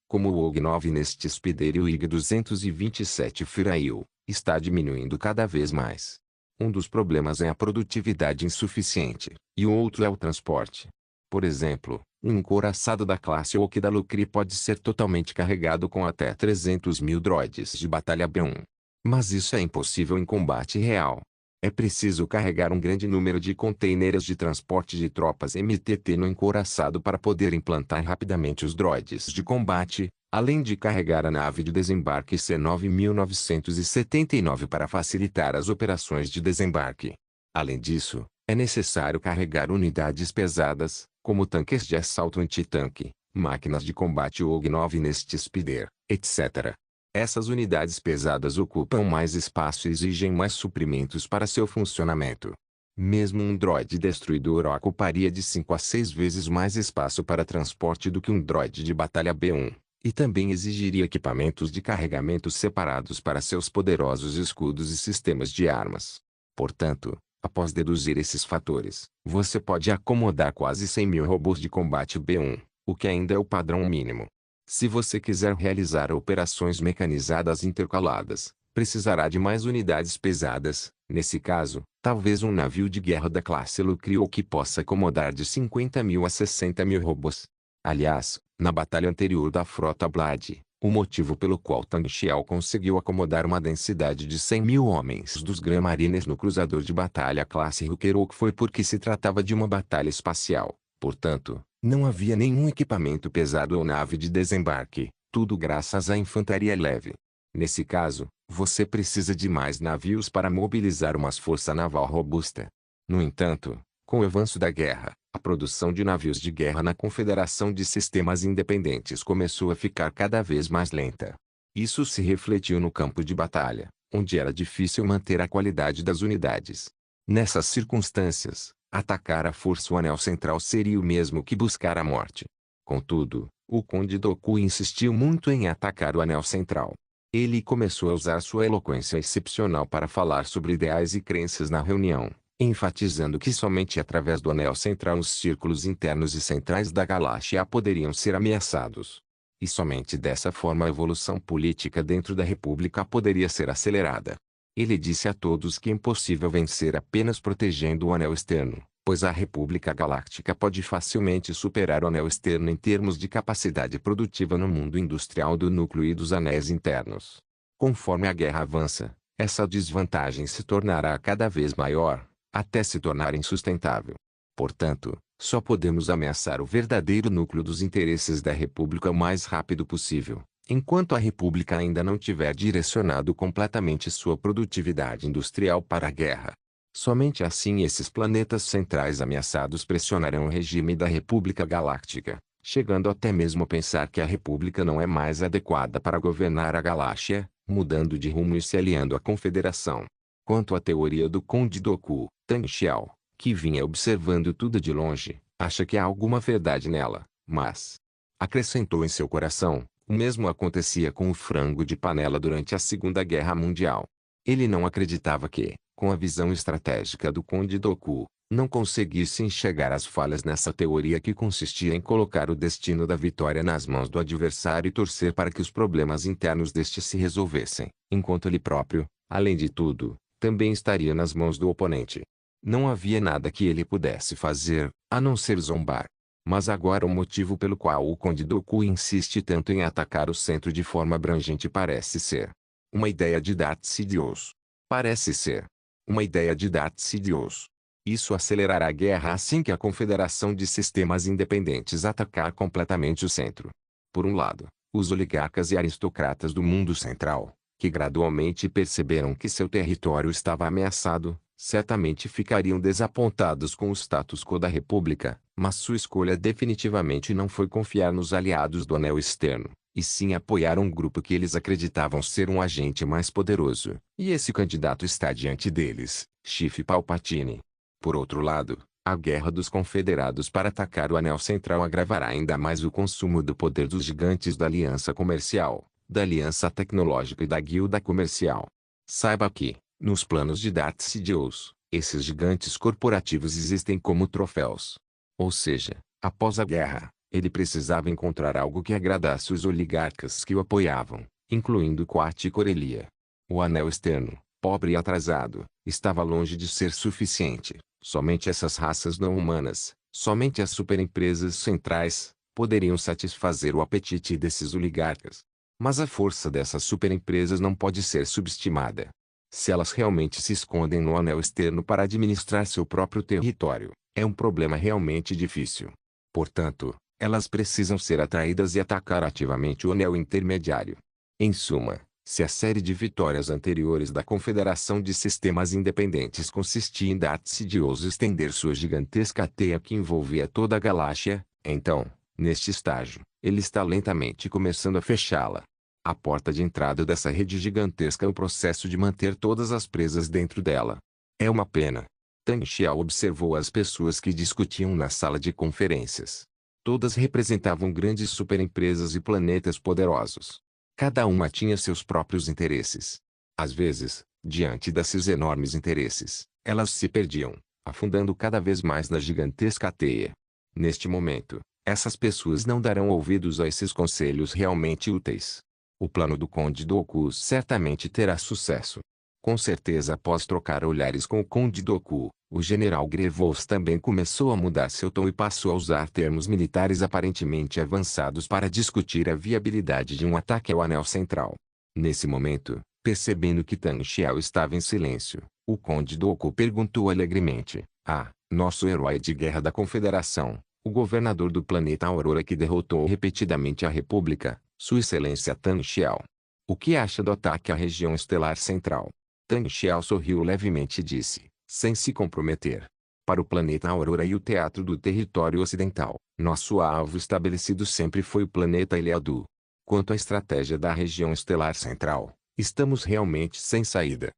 como o OG-9 Nest Speeder e o IG-227 Firail, está diminuindo cada vez mais. Um dos problemas é a produtividade insuficiente, e o outro é o transporte. Por exemplo, um encouraçado da classe Oki da Lucre pode ser totalmente carregado com até 300.000 droids de batalha B1. Mas isso é impossível em combate real. É preciso carregar um grande número de containers de transporte de tropas MTT no encouraçado para poder implantar rapidamente os droids de combate, além de carregar a nave de desembarque C-9979 para facilitar as operações de desembarque. Além disso, é necessário carregar unidades pesadas, como tanques de assalto antitanque, máquinas de combate OG-9 Nest Speeder, etc. Essas unidades pesadas ocupam mais espaço e exigem mais suprimentos para seu funcionamento. Mesmo um droide destruidor ocuparia de 5 a 6 vezes mais espaço para transporte do que um droide de batalha B1, e também exigiria equipamentos de carregamento separados para seus poderosos escudos e sistemas de armas. Portanto, após deduzir esses fatores, você pode acomodar quase 100.000 robôs de combate B1, o que ainda é o padrão mínimo. Se você quiser realizar operações mecanizadas intercaladas, precisará de mais unidades pesadas. Nesse caso, talvez um navio de guerra da classe Lucre que possa acomodar de 50.000 a 60.000 robôs. Aliás, na batalha anterior da frota Blade, o motivo pelo qual Tang Xiao conseguiu acomodar uma densidade de 100.000 homens dos Grand Marines no cruzador de batalha classe Rukerok foi porque se tratava de uma batalha espacial. Portanto, não havia nenhum equipamento pesado ou nave de desembarque, tudo graças à infantaria leve. Nesse caso, você precisa de mais navios para mobilizar uma força naval robusta. No entanto, com o avanço da guerra, A produção de navios de guerra na Confederação de Sistemas Independentes começou a ficar cada vez mais lenta. Isso se refletiu no campo de batalha, onde era difícil manter a qualidade das unidades. Nessas circunstâncias, atacar a força o Anel Central seria o mesmo que buscar a morte. Contudo, o Conde Dooku insistiu muito em atacar o Anel Central. Ele começou a usar sua eloquência excepcional para falar sobre ideais e crenças na reunião, enfatizando que somente através do Anel Central os círculos internos e centrais da galáxia poderiam ser ameaçados. E somente dessa forma a evolução política dentro da República poderia ser acelerada. Ele disse a todos que é impossível vencer apenas protegendo o Anel Externo, pois a República Galáctica pode facilmente superar o Anel Externo em termos de capacidade produtiva no mundo industrial do núcleo e dos anéis internos. Conforme a guerra avança, essa desvantagem se tornará cada vez maior, até se tornar insustentável. Portanto, só podemos ameaçar o verdadeiro núcleo dos interesses da República o mais rápido possível, enquanto a República ainda não tiver direcionado completamente sua produtividade industrial para a guerra. Somente assim esses planetas centrais ameaçados pressionarão o regime da República Galáctica, chegando até mesmo a pensar que a República não é mais adequada para governar a galáxia, mudando de rumo e se aliando à Confederação. Quanto à teoria do Conde Dooku, Tang Xiao, que vinha observando tudo de longe, acha que há alguma verdade nela, mas, acrescentou em seu coração, o mesmo acontecia com o frango de panela durante a Segunda Guerra Mundial. Ele não acreditava que, com a visão estratégica do Conde Dooku, não conseguisse enxergar as falhas nessa teoria que consistia em colocar o destino da vitória nas mãos do adversário e torcer para que os problemas internos deste se resolvessem, enquanto ele próprio, além de tudo, também estaria nas mãos do oponente. Não havia nada que ele pudesse fazer, a não ser zombar. Mas agora o motivo pelo qual o Conde Dooku insiste tanto em atacar o centro de forma abrangente parece ser uma ideia de Darth Sidious. Parece ser uma ideia de Darth Sidious. Isso acelerará a guerra assim que a Confederação de Sistemas Independentes atacar completamente o centro. Por um lado, os oligarcas e aristocratas do mundo central, que gradualmente perceberam que seu território estava ameaçado, certamente ficariam desapontados com o status quo da República, mas sua escolha definitivamente não foi confiar nos aliados do Anel Externo, e sim apoiar um grupo que eles acreditavam ser um agente mais poderoso, e esse candidato está diante deles, Chief Palpatine. Por outro lado, a guerra dos confederados para atacar o Anel Central agravará ainda mais o consumo do poder dos gigantes da Aliança Comercial, da Aliança Tecnológica e da Guilda Comercial. Saiba que, nos planos de Darth Sidious, esses gigantes corporativos existem como troféus. Ou seja, após a guerra, ele precisava encontrar algo que agradasse os oligarcas que o apoiavam, incluindo Quat e Corellia. O Anel Externo, pobre e atrasado, estava longe de ser suficiente. Somente essas raças não humanas, somente as superempresas centrais, poderiam satisfazer o apetite desses oligarcas. Mas a força dessas superempresas não pode ser subestimada. Se elas realmente se escondem no Anel Externo para administrar seu próprio território, é um problema realmente difícil. Portanto, elas precisam ser atraídas e atacar ativamente o Anel Intermediário. Em suma, se a série de vitórias anteriores da Confederação de Sistemas Independentes consistia em Darth Sidious estender sua gigantesca teia que envolvia toda a galáxia, então, neste estágio, ele está lentamente começando a fechá-la. A porta de entrada dessa rede gigantesca é o processo de manter todas as presas dentro dela. É uma pena. Tang Xiao observou as pessoas que discutiam na sala de conferências. Todas representavam grandes superempresas e planetas poderosos. Cada uma tinha seus próprios interesses. Às vezes, diante desses enormes interesses, elas se perdiam, afundando cada vez mais na gigantesca teia. Neste momento, essas pessoas não darão ouvidos a esses conselhos realmente úteis. O plano do Conde Dooku certamente terá sucesso. Com certeza após trocar olhares com o Conde Dooku, o general Grievous também começou a mudar seu tom e passou a usar termos militares aparentemente avançados para discutir a viabilidade de um ataque ao Anel Central. Nesse momento, percebendo que Tang Xiao estava em silêncio, o Conde Dooku perguntou alegremente: "Ah, nosso herói de guerra da Confederação, o governador do planeta Aurora que derrotou repetidamente a República, Sua Excelência Tang Xiao. O que acha do ataque à região estelar central?" Tang Xiao sorriu levemente e disse, sem se comprometer: para o planeta Aurora e o teatro do território ocidental. Nosso alvo estabelecido sempre foi o planeta Ilhadu. Quanto à estratégia da região estelar central, estamos realmente sem saída.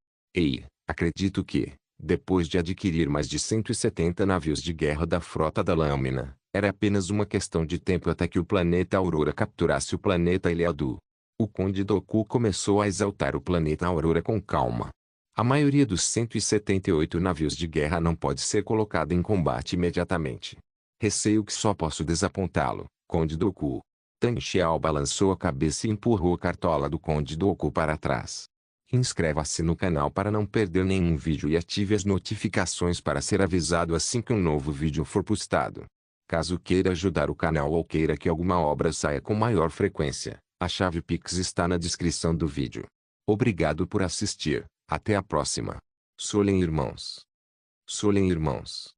Acredito que, depois de adquirir mais de 170 navios de guerra da frota da Lâmina, era apenas uma questão de tempo até que o planeta Aurora capturasse o planeta Ilhadu. O Conde Dooku começou a exaltar o planeta Aurora com calma. A maioria dos 178 navios de guerra não pode ser colocada em combate imediatamente. Receio que só posso desapontá-lo, Conde Dooku. Tang Xiao balançou a cabeça e empurrou a cartola do Conde Dooku para trás. Inscreva-se no canal para não perder nenhum vídeo e ative as notificações para ser avisado assim que um novo vídeo for postado. Caso queira ajudar o canal ou queira que alguma obra saia com maior frequência, a chave Pix está na descrição do vídeo. Obrigado por assistir. Até a próxima. Solem irmãos. Solem irmãos.